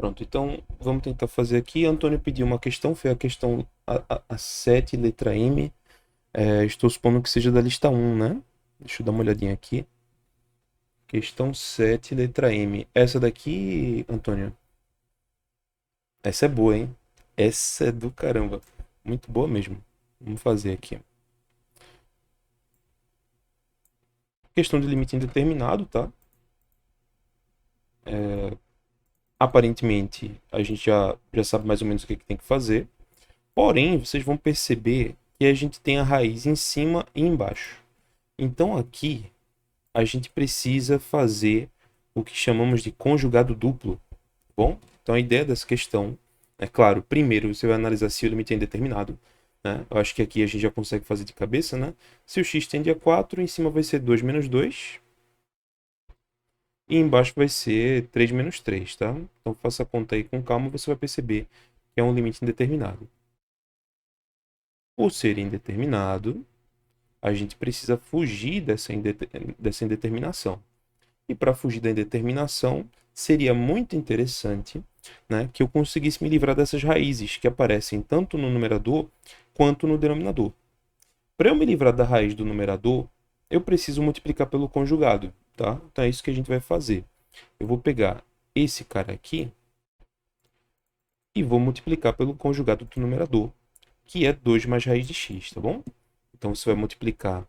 Pronto, então vamos tentar fazer aqui. Antônio pediu uma questão, foi a questão a 7, letra M. Estou supondo que seja da lista 1, né? Deixa eu dar uma olhadinha aqui. Questão 7, letra M. Essa daqui, Antônio, essa é boa, hein? Essa é do caramba. Muito boa mesmo. Vamos fazer aqui. Questão de limite indeterminado, tá? Aparentemente, a gente já sabe mais ou menos o que tem que fazer. Porém, vocês vão perceber que a gente tem a raiz em cima e embaixo. Então, aqui, a gente precisa fazer o que chamamos de conjugado duplo. Bom, então a ideia dessa questão é claro, primeiro você vai analisar se o limite é indeterminado, né? Eu acho que aqui a gente já consegue fazer de cabeça, né? Se o x tende a 4, em cima vai ser 2 menos 2 e embaixo vai ser 3 menos 3, tá? Então faça a conta aí com calma, você vai perceber que é um limite indeterminado. Por ser indeterminado, a gente precisa fugir dessa indeterminação. E para fugir da indeterminação, seria muito interessante, né, que eu conseguisse me livrar dessas raízes que aparecem tanto no numerador quanto no denominador. Para eu me livrar da raiz do numerador, eu preciso multiplicar pelo conjugado, tá? Então é isso que a gente vai fazer. Eu vou pegar esse cara aqui e vou multiplicar pelo conjugado do numerador, que é 2 mais raiz de x, tá bom? Então você vai multiplicar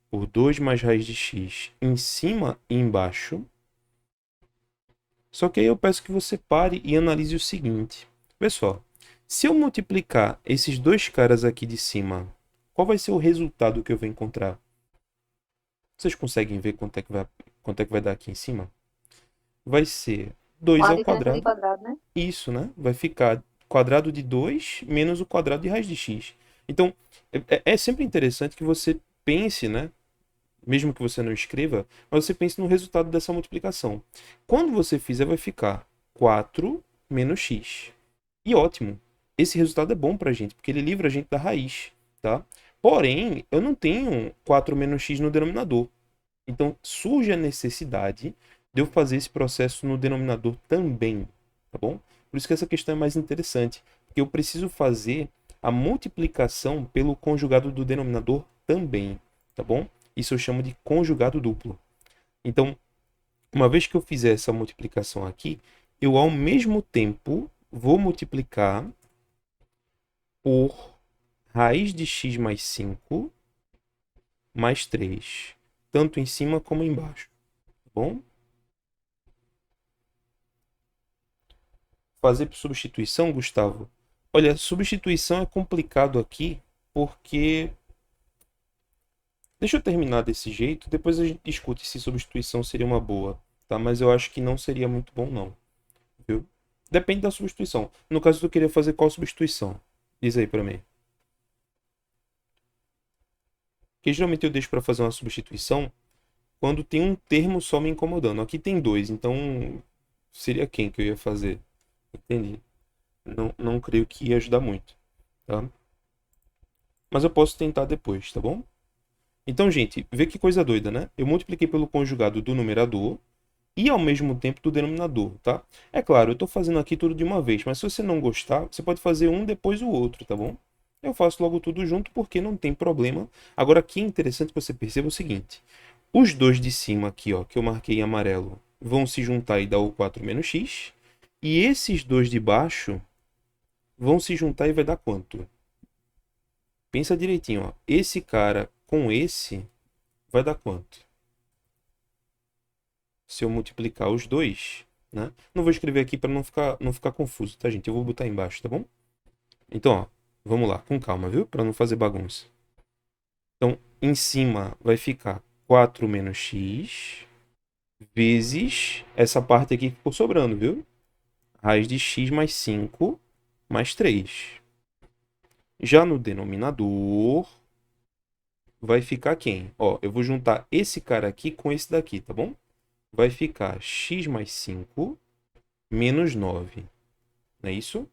por 2 mais raiz de x em cima e embaixo. Só que aí eu peço que você pare e analise o seguinte. Pessoal, se eu multiplicar esses dois caras aqui de cima, qual vai ser o resultado que eu vou encontrar? Vocês conseguem ver quanto é que vai dar aqui em cima? Vai ser 2 A ao diferença de quadrado. quadrado, né? Isso, né? Vai ficar quadrado de 2 menos o quadrado de raiz de x. Então, é sempre interessante que você pense, né? Mesmo que você não escreva, mas você pense no resultado dessa multiplicação. Quando você fizer, vai ficar 4 menos x. E ótimo, esse resultado é bom para a gente, porque ele livra a gente da raiz, tá? Porém, eu não tenho 4 menos x no denominador. Então, surge a necessidade de eu fazer esse processo no denominador também, tá bom? Por isso que essa questão é mais interessante, porque eu preciso fazer a multiplicação pelo conjugado do denominador também, tá bom? Isso eu chamo de conjugado duplo. Então, uma vez que eu fizer essa multiplicação aqui, eu ao mesmo tempo vou multiplicar por raiz de x mais 5 mais 3, tanto em cima como embaixo, tá bom? Fazer por substituição, Gustavo? Olha, substituição é complicado aqui, porque... Deixa eu terminar desse jeito, depois a gente discute se substituição seria uma boa, tá? Mas eu acho que não seria muito bom, não, viu? Depende da substituição. No caso, tu queria fazer qual substituição? Diz aí pra mim. Porque geralmente eu deixo para fazer uma substituição quando tem um termo só me incomodando. Aqui tem dois, então seria quem que eu ia fazer? Entendi. Não creio que ia ajudar muito, tá? Mas eu posso tentar depois, tá bom? Então, gente, vê que coisa doida, né? Eu multipliquei pelo conjugado do numerador e ao mesmo tempo do denominador, tá? É claro, eu estou fazendo aqui tudo de uma vez, mas se você não gostar, você pode fazer um depois o outro, tá bom? Eu faço logo tudo junto porque não tem problema. Agora aqui é interessante que você perceba o seguinte. Os dois de cima aqui, ó, que eu marquei em amarelo, vão se juntar e dar o 4 menos x. E esses dois de baixo vão se juntar e vai dar quanto? Pensa direitinho, ó. Esse cara com esse vai dar quanto? Se eu multiplicar os dois, né? Não vou escrever aqui para não ficar confuso, tá, gente? Eu vou botar embaixo, tá bom? Então, ó, vamos lá, com calma, viu? Para não fazer bagunça. Então, em cima vai ficar 4 menos x vezes essa parte aqui que ficou sobrando, viu? Raiz de x mais 5 mais 3. Já no denominador, vai ficar quem? Ó, eu vou juntar esse cara aqui com esse daqui, tá bom? Vai ficar x mais 5 menos 9. Não é isso?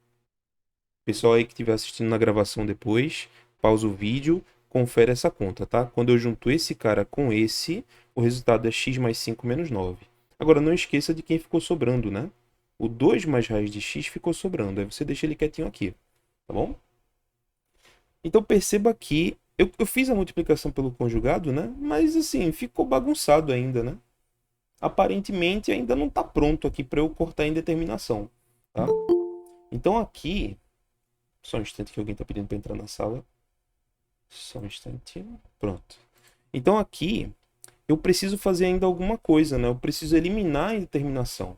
Pessoal aí que estiver assistindo na gravação depois, pausa o vídeo, confere essa conta, tá? Quando eu junto esse cara com esse, o resultado é x mais 5 menos 9. Agora, não esqueça de quem ficou sobrando, né? O 2 mais raiz de x ficou sobrando. Aí você deixa ele quietinho aqui, tá bom? Então perceba que eu fiz a multiplicação pelo conjugado, né? Mas assim, ficou bagunçado ainda, né? Aparentemente ainda não está pronto aqui para eu cortar em determinação, tá? Então aqui, só um instante que alguém está pedindo para entrar na sala. Só um instantinho. Pronto. Então aqui eu preciso fazer ainda alguma coisa, né? Eu preciso eliminar a indeterminação,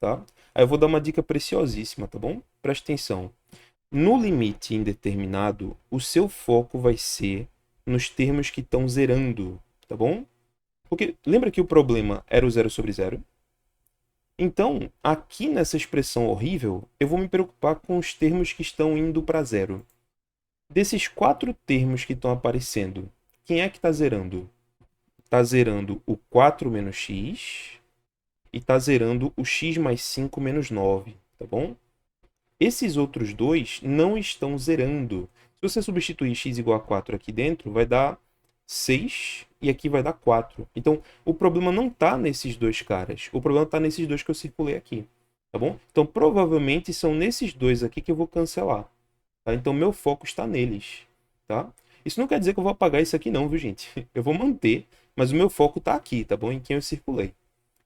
tá? Aí eu vou dar uma dica preciosíssima, tá bom? Preste atenção. No limite indeterminado, o seu foco vai ser nos termos que estão zerando, tá bom? Porque lembra que o problema era o 0 sobre 0? Então, aqui nessa expressão horrível, eu vou me preocupar com os termos que estão indo para zero. Desses 4 termos que estão aparecendo, quem é que está zerando? Está zerando o 4 menos x e está zerando o x mais 5 menos 9, tá bom? Esses outros dois não estão zerando. Se você substituir x igual a 4 aqui dentro, vai dar 6 e aqui vai dar 4. Então, o problema não está nesses dois caras. O problema está nesses dois que eu circulei aqui, tá bom? Então, provavelmente são nesses dois aqui que eu vou cancelar. Tá? Então, meu foco está neles, tá? Isso não quer dizer que eu vou apagar isso aqui não, viu, gente? Eu vou manter, mas o meu foco está aqui, tá bom? Em quem eu circulei.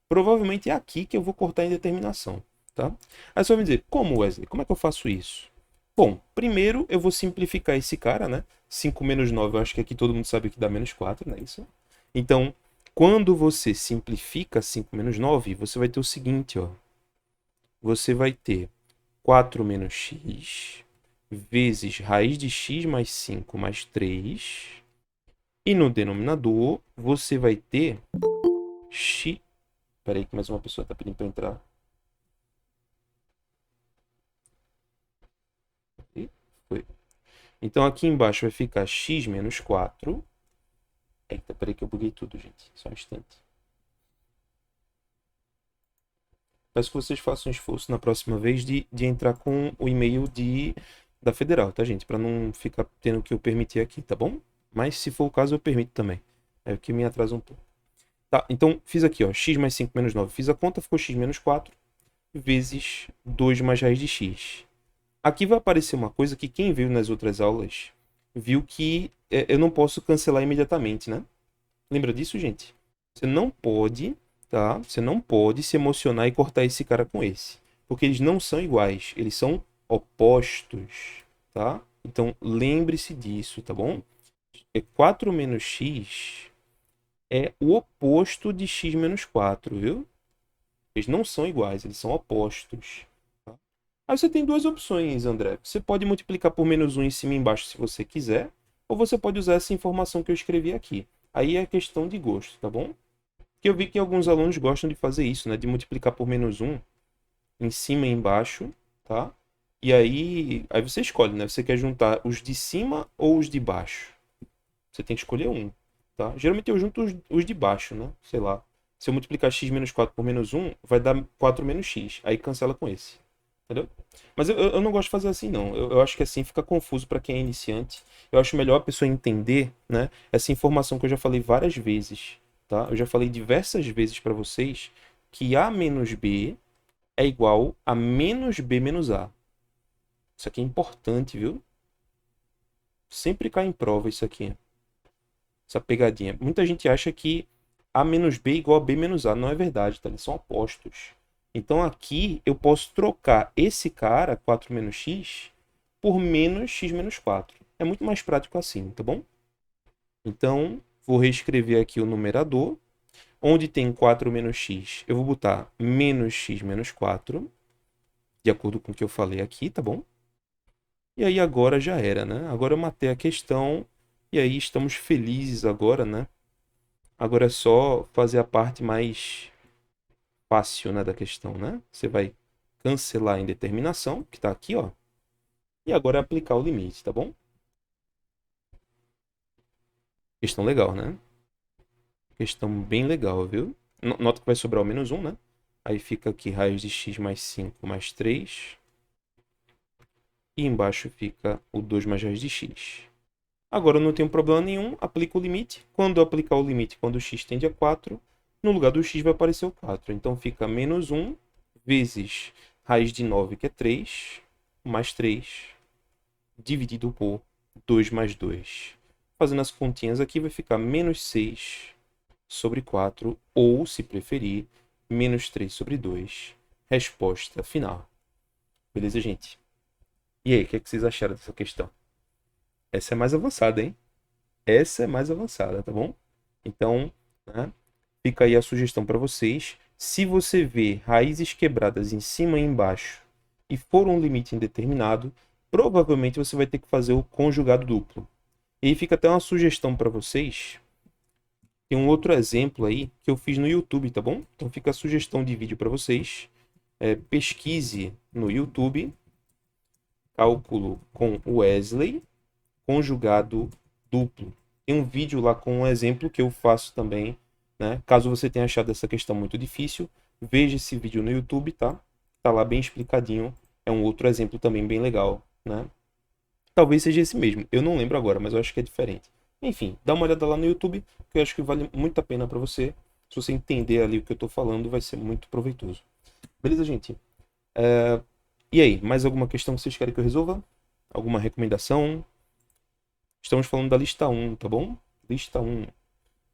Provavelmente é aqui que eu vou cortar a indeterminação, tá? Aí você vai me dizer, como, Wesley? Como é que eu faço isso? Bom, primeiro eu vou simplificar esse cara, né? 5 menos 9, eu acho que aqui todo mundo sabe que dá menos 4, não é isso? Então, quando você simplifica 5 menos 9, você vai ter o seguinte, ó. Você vai ter 4 menos x vezes raiz de x mais 5 mais 3. E no denominador, você vai ter x... Espera aí que mais uma pessoa está pedindo para entrar. E foi. Então, aqui embaixo vai ficar x menos 4. Eita, peraí que eu buguei tudo, gente. Só um instante. Peço que vocês façam um esforço na próxima vez de entrar com o e-mail da Federal, tá, gente? Para não ficar tendo que eu permitir aqui, tá bom? Mas, se for o caso, eu permito também. É o que me atrasa um pouco. Tá, então, fiz aqui, ó. X mais 5 menos 9. Fiz a conta, ficou x menos 4 vezes 2 mais raiz de x. Aqui vai aparecer uma coisa que quem viu nas outras aulas viu que eu não posso cancelar imediatamente, né? Lembra disso, gente? Você não pode, tá? Você não pode se emocionar e cortar esse cara com esse. Porque eles não são iguais, eles são opostos, tá? Então, lembre-se disso, tá bom? 4 menos x é o oposto de x menos 4, viu? Eles não são iguais, eles são opostos. Tá? Aí você tem duas opções, André. Você pode multiplicar por menos 1 em cima e embaixo se você quiser, ou você pode usar essa informação que eu escrevi aqui. Aí é questão de gosto, tá bom? Porque eu vi que alguns alunos gostam de fazer isso, né? De multiplicar por menos 1 em cima e embaixo, tá? E aí você escolhe, né? Você quer juntar os de cima ou os de baixo? Você tem que escolher um, tá? Geralmente eu junto os de baixo, né? Sei lá. Se eu multiplicar x menos 4 por menos 1, vai dar 4 menos x. Aí cancela com esse. Entendeu? Mas eu não gosto de fazer assim, não. Eu acho que assim fica confuso para quem é iniciante. Eu acho melhor a pessoa entender, né, essa informação que eu já falei várias vezes. Tá? Eu já falei diversas vezes para vocês que A menos B é igual a menos B menos A. Isso aqui é importante, viu? Sempre cai em prova isso aqui. Essa pegadinha. Muita gente acha que A menos B é igual a B menos A. Não é verdade, tá? Eles são opostos. Então aqui eu posso trocar esse cara, 4 menos x, por menos x menos 4. É muito mais prático assim, tá bom? Então, vou reescrever aqui o numerador. Onde tem 4 menos x, eu vou botar menos x menos 4, de acordo com o que eu falei aqui, tá bom? E aí agora já era, né? Agora eu matei a questão e aí estamos felizes agora, né? Agora é só fazer a parte mais fácil, né, da questão, né? Você vai cancelar a indeterminação, que está aqui, ó. E agora é aplicar o limite, tá bom? Questão legal, né? Questão bem legal, viu? Nota que vai sobrar o menos 1, né? Aí fica aqui raiz de x mais 5 mais 3. E embaixo fica o 2 mais raiz de x. Agora eu não tenho problema nenhum, aplico o limite. Quando eu aplicar o limite, quando o x tende a 4, no lugar do x vai aparecer o 4. Então fica menos 1 vezes raiz de 9, que é 3, mais 3, dividido por 2 mais 2. Fazendo as continhas aqui, vai ficar menos 6 sobre 4, ou, se preferir, menos 3 sobre 2. Resposta final. Beleza, gente? E aí, o que vocês acharam dessa questão? Essa é mais avançada, hein? Essa é mais avançada, tá bom? Então, né, fica aí a sugestão para vocês. Se você vê raízes quebradas em cima e embaixo e for um limite indeterminado, provavelmente você vai ter que fazer o conjugado duplo. E aí fica até uma sugestão para vocês. Tem um outro exemplo aí que eu fiz no YouTube, tá bom? Então fica a sugestão de vídeo para vocês. Pesquise no YouTube cálculo com Wesley, conjugado duplo. Tem um vídeo lá com um exemplo que eu faço também, né? Caso você tenha achado essa questão muito difícil, veja esse vídeo no YouTube, tá? Tá lá bem explicadinho. É um outro exemplo também bem legal, né? Talvez seja esse mesmo. Eu não lembro agora, mas eu acho que é diferente. Enfim, dá uma olhada lá no YouTube, que eu acho que vale muito a pena para você. Se você entender ali o que eu tô falando, vai ser muito proveitoso. Beleza, gente? E aí, mais alguma questão que vocês querem que eu resolva? Alguma recomendação? Estamos falando da lista 1, tá bom? Lista 1.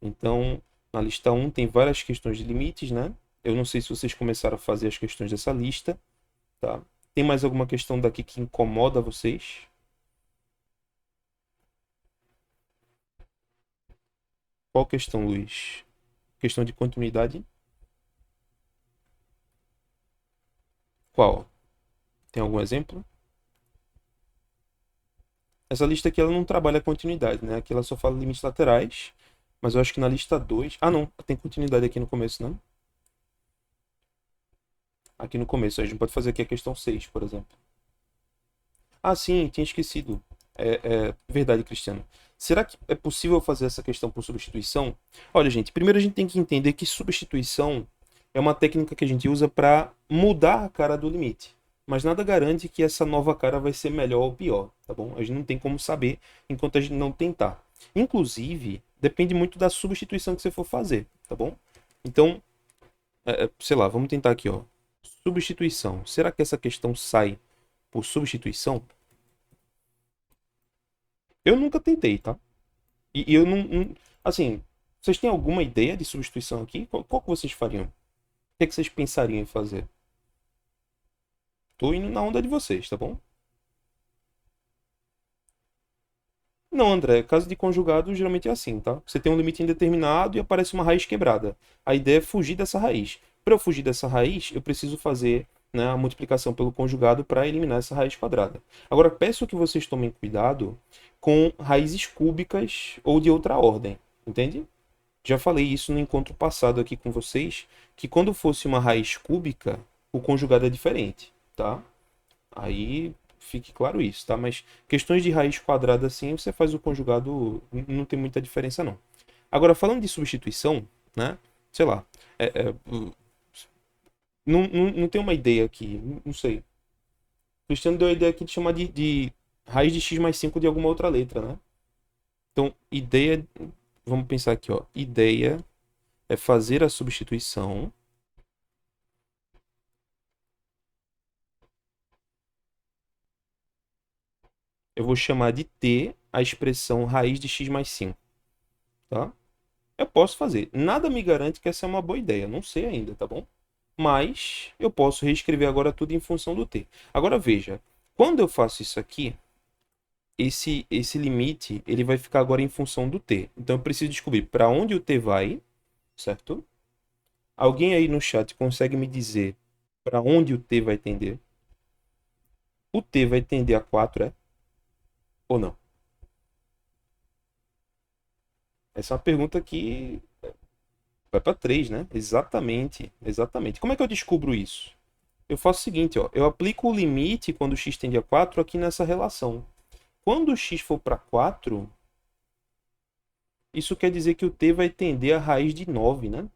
Então, na lista 1 tem várias questões de limites, né? Eu não sei se vocês começaram a fazer as questões dessa lista, tá? Tem mais alguma questão daqui que incomoda vocês? Qual questão, Luiz? Questão de continuidade? Qual? Tem algum exemplo? Essa lista aqui ela não trabalha continuidade, né? Aqui ela só fala limites laterais. Mas eu acho que na lista 2. Ah, não. Tem continuidade aqui no começo, não? Aqui no começo. A gente pode fazer aqui a questão 6, por exemplo. Ah, sim, tinha esquecido. É verdade, Cristiano. Será que é possível fazer essa questão por substituição? Olha, gente, primeiro a gente tem que entender que substituição é uma técnica que a gente usa para mudar a cara do limite. Mas nada garante que essa nova cara vai ser melhor ou pior, tá bom? A gente não tem como saber enquanto a gente não tentar. Inclusive, depende muito da substituição que você for fazer, tá bom? Então, sei lá, vamos tentar aqui, ó. Substituição. Será que essa questão sai por substituição? Eu nunca tentei, tá? E eu assim, vocês têm alguma ideia de substituição aqui? Qual que vocês fariam? O que é que vocês pensariam em fazer? Tô indo na onda de vocês, tá bom? Não, André, caso de conjugado geralmente é assim, tá? Você tem um limite indeterminado e aparece uma raiz quebrada. A ideia é fugir dessa raiz. Para eu fugir dessa raiz, eu preciso fazer, né, a multiplicação pelo conjugado para eliminar essa raiz quadrada. Agora, peço que vocês tomem cuidado com raízes cúbicas ou de outra ordem, entende? Já falei isso no encontro passado aqui com vocês, que quando fosse uma raiz cúbica, o conjugado é diferente, tá? Aí fique claro isso, tá? Mas questões de raiz quadrada assim, você faz o conjugado, não tem muita diferença não. Agora, falando de substituição, né? Sei lá, não tem uma ideia aqui, não sei. O Cristiano deu a ideia aqui de chamar de raiz de x mais 5 de alguma outra letra, né? Então, ideia, vamos pensar aqui, ó. Ideia é fazer a substituição. Eu vou chamar de t a expressão raiz de x mais 5, tá? Eu posso fazer. Nada me garante que essa é uma boa ideia. Não sei ainda, tá bom? Mas eu posso reescrever agora tudo em função do t. Agora veja, quando eu faço isso aqui, esse limite ele vai ficar agora em função do t. Então eu preciso descobrir para onde o t vai, certo? Alguém aí no chat consegue me dizer para onde o t vai tender? O t vai tender a 4, é? Ou não? Essa é uma pergunta que vai para 3, né? Exatamente, exatamente. Como é que eu descubro isso? Eu faço o seguinte, ó, eu aplico o limite quando x tende a 4 aqui nessa relação. Quando x for para 4, isso quer dizer que o t vai tender a raiz de 9, né?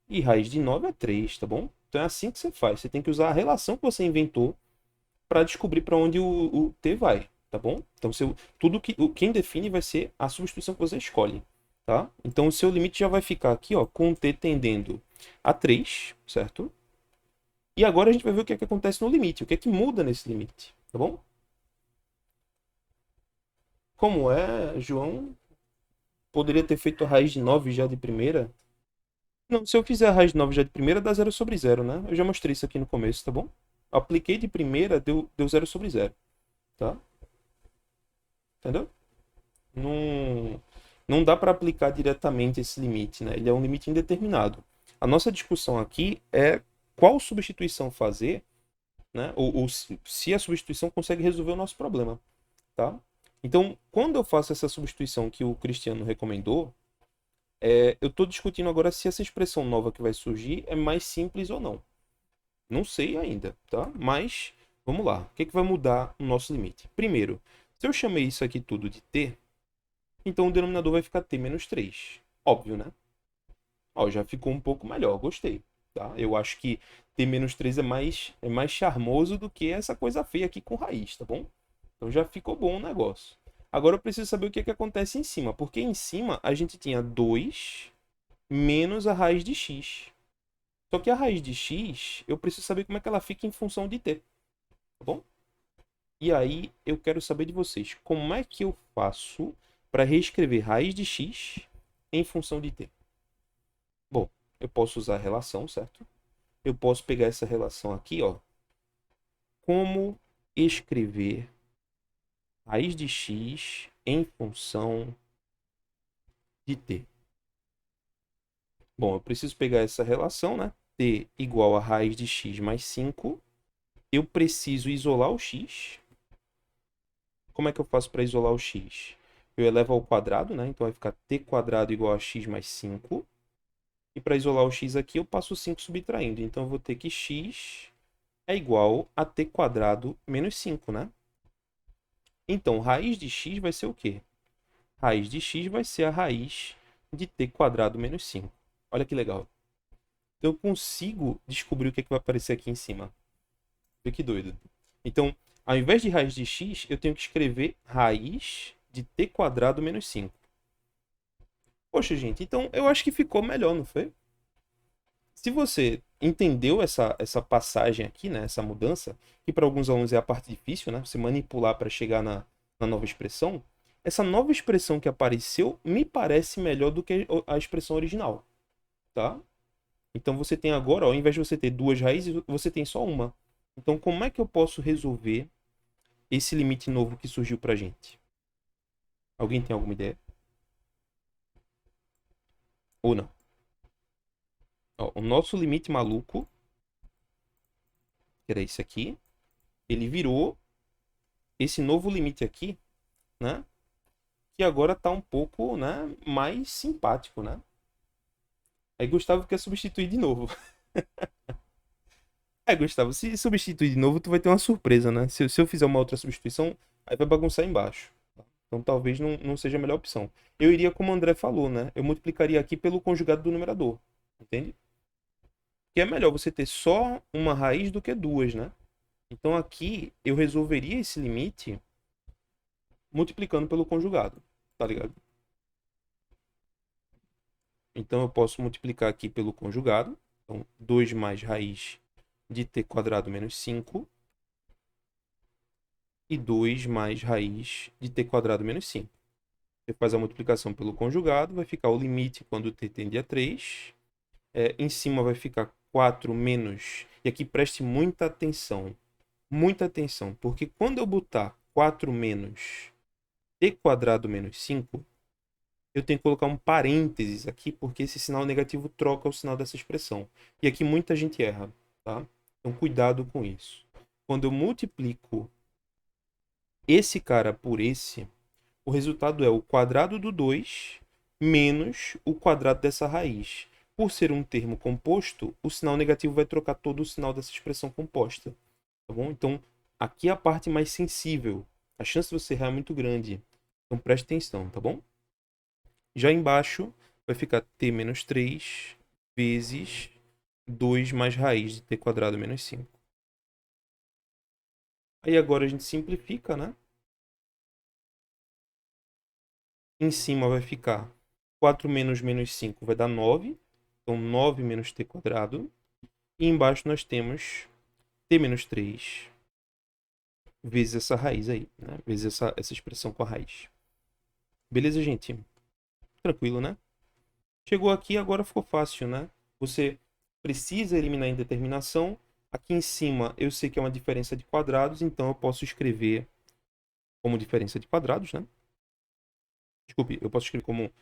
E raiz de 9 é 3, tá bom? Então é assim que você faz. Você tem que usar a relação que você inventou para descobrir para onde o t vai, tá bom? Então quem define vai ser a substituição que você escolhe, tá? Então o seu limite já vai ficar aqui, ó, com o t tendendo a 3, certo? E agora a gente vai ver o que é que acontece no limite, o que é que muda nesse limite, tá bom? Como é, João? Poderia ter feito a raiz de 9 já de primeira? Não, se eu fizer a raiz de 9 já de primeira, dá 0/0, né? Eu já mostrei isso aqui no começo, tá bom? Apliquei de primeira, deu 0/0, tá? Entendeu? Não, não dá para aplicar diretamente esse limite, né? Ele é um limite indeterminado. A nossa discussão aqui é qual substituição fazer, né? Ou se a substituição consegue resolver o nosso problema, tá? Então, quando eu faço essa substituição que o Cristiano recomendou, eu estou discutindo agora se essa expressão nova que vai surgir é mais simples ou não. Não sei ainda, tá? Mas vamos lá. O que é que vai mudar no nosso limite? Primeiro, se eu chamei isso aqui tudo de t, então o denominador vai ficar t menos 3. Óbvio, né? Ó, já ficou um pouco melhor, gostei. Tá? Eu acho que t menos 3 é mais charmoso do que essa coisa feia aqui com raiz, tá bom? Então já ficou bom o negócio. Agora eu preciso saber o que é que acontece em cima, porque em cima a gente tinha 2 menos a raiz de x. Só que a raiz de x, eu preciso saber como é que ela fica em função de t, tá bom? E aí eu quero saber de vocês, como é que eu faço para reescrever raiz de x em função de t? Bom, eu posso usar a relação, certo? Eu posso pegar essa relação aqui, ó. Como escrever raiz de x em função de t? Bom, eu preciso pegar essa relação, né? T igual a raiz de x mais 5. Eu preciso isolar o x. Como é que eu faço para isolar o x? Eu elevo ao quadrado, né? Então vai ficar t quadrado igual a x mais 5. E para isolar o x aqui, eu passo 5 subtraindo. Então eu vou ter que x é igual a t quadrado menos 5, né? Então, raiz de x vai ser o quê? Raiz de x vai ser a raiz de t quadrado menos 5. Olha que legal. Então eu consigo descobrir o que, é que vai aparecer aqui em cima. Olha que doido. Então, ao invés de raiz de x, eu tenho que escrever raiz de t quadrado menos 5. Poxa, gente, então eu acho que ficou melhor, não foi? Se você entendeu essa passagem aqui, né, essa mudança, que para alguns alunos é a parte difícil, né, você manipular para chegar na nova expressão, essa nova expressão que apareceu me parece melhor do que a expressão original, tá? Então você tem agora, ó, ao invés de você ter duas raízes, você tem só uma. Então como é que eu posso resolver esse limite novo que surgiu para a gente? Alguém tem alguma ideia? Ou não? Ó, o nosso limite maluco, que era esse aqui, ele virou esse novo limite aqui, né? Que agora tá um pouco, né, mais simpático, né? Aí Gustavo quer substituir de novo. Gustavo, se substituir de novo, tu vai ter uma surpresa, né? Se eu fizer uma outra substituição, aí vai bagunçar embaixo. Tá? Então talvez não seja a melhor opção. Eu iria como o André falou, né? Eu multiplicaria aqui pelo conjugado do numerador. Entende? Que é melhor você ter só uma raiz do que duas, né? Então aqui eu resolveria esse limite multiplicando pelo conjugado. Tá ligado? Então eu posso multiplicar aqui pelo conjugado. Então 2 mais raiz de t quadrado menos 5 e 2 mais raiz de t quadrado menos 5. Você faz a multiplicação pelo conjugado, vai ficar o limite quando t tende a 3. Em cima vai ficar 4 menos... E aqui preste muita atenção, porque quando eu botar 4 menos t quadrado menos 5, eu tenho que colocar um parênteses aqui, porque esse sinal negativo troca o sinal dessa expressão. E aqui muita gente erra, tá? Então cuidado com isso. Quando eu multiplico esse cara por esse, o resultado é o quadrado do 2 menos o quadrado dessa raiz. Por ser um termo composto, o sinal negativo vai trocar todo o sinal dessa expressão composta. Tá bom? Então, aqui é a parte mais sensível. A chance de você errar é muito grande. Então, preste atenção, tá bom? Já embaixo vai ficar t menos 3 vezes 2 mais raiz de t quadrado menos 5. Aí agora a gente simplifica, né? Em cima vai ficar 4 menos 5 vai dar 9. Então 9 menos t quadrado. E embaixo nós temos t menos 3 vezes essa raiz aí, né? Vezes essa expressão com a raiz. Beleza, gente? Tranquilo, né? Chegou aqui, agora ficou fácil, né? Você precisa eliminar a indeterminação. Aqui em cima eu sei que é uma diferença de quadrados, então eu posso escrever como diferença de quadrados, né? Desculpe, eu posso escrever como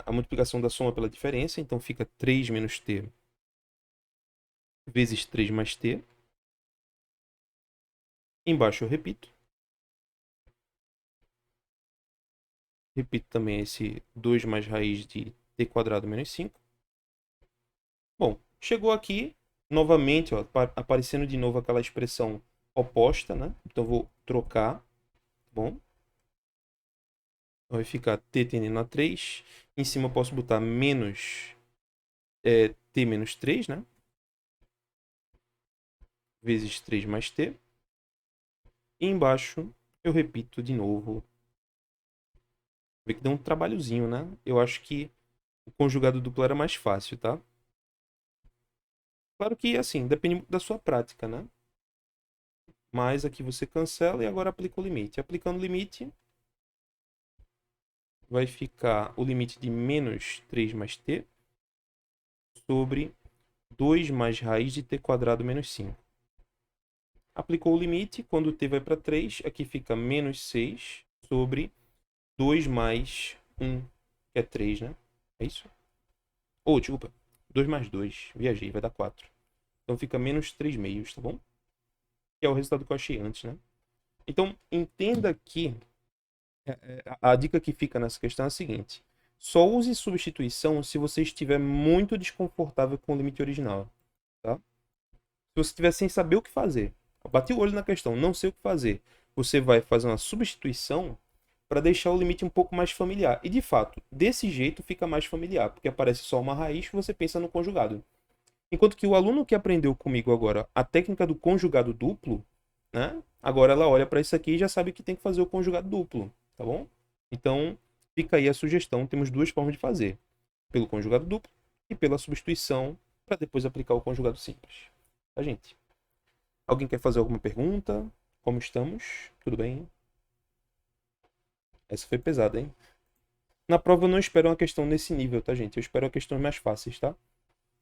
a multiplicação da soma pela diferença, então fica 3 menos t vezes 3 mais t. Embaixo eu repito. Repito também esse 2 mais raiz de t quadrado menos 5. Bom, chegou aqui, novamente, ó, aparecendo de novo aquela expressão oposta, né? Então vou trocar, tá bom? Vai ficar t tendendo a 3. Em cima eu posso botar menos t menos 3, né? Vezes 3 mais t. E embaixo eu repito de novo. Vê que deu um trabalhozinho, né? Eu acho que o conjugado duplo era mais fácil, tá? Claro que, assim, depende muito da sua prática, né? Mas aqui você cancela e agora aplica o limite. Aplicando o limite, vai ficar o limite de menos 3 mais t sobre 2 mais raiz de t quadrado menos 5. Aplicou o limite, quando t vai para 3, aqui fica menos 6 sobre 2 mais 1, que é 3, né? É isso? Ou, desculpa, 2 mais 2, viajei, vai dar 4. Então fica menos 3 meios, tá bom? Que é o resultado que eu achei antes, né? Então, entenda que a dica que fica nessa questão é a seguinte. Só use substituição se você estiver muito desconfortável com o limite original, tá? Se você estiver sem saber o que fazer, bati o olho na questão, não sei o que fazer, você vai fazer uma substituição para deixar o limite um pouco mais familiar. E, de fato, desse jeito fica mais familiar, porque aparece só uma raiz e você pensa no conjugado. Enquanto que o aluno que aprendeu comigo agora a técnica do conjugado duplo, né? Agora ela olha para isso aqui e já sabe que tem que fazer o conjugado duplo, tá bom? Então, fica aí a sugestão. Temos duas formas de fazer. Pelo conjugado duplo e pela substituição, para depois aplicar o conjugado simples. Tá, gente? Alguém quer fazer alguma pergunta? Como estamos? Tudo bem? Essa foi pesada, hein? Na prova eu não espero uma questão nesse nível, tá, gente? Eu espero questões mais fáceis, tá?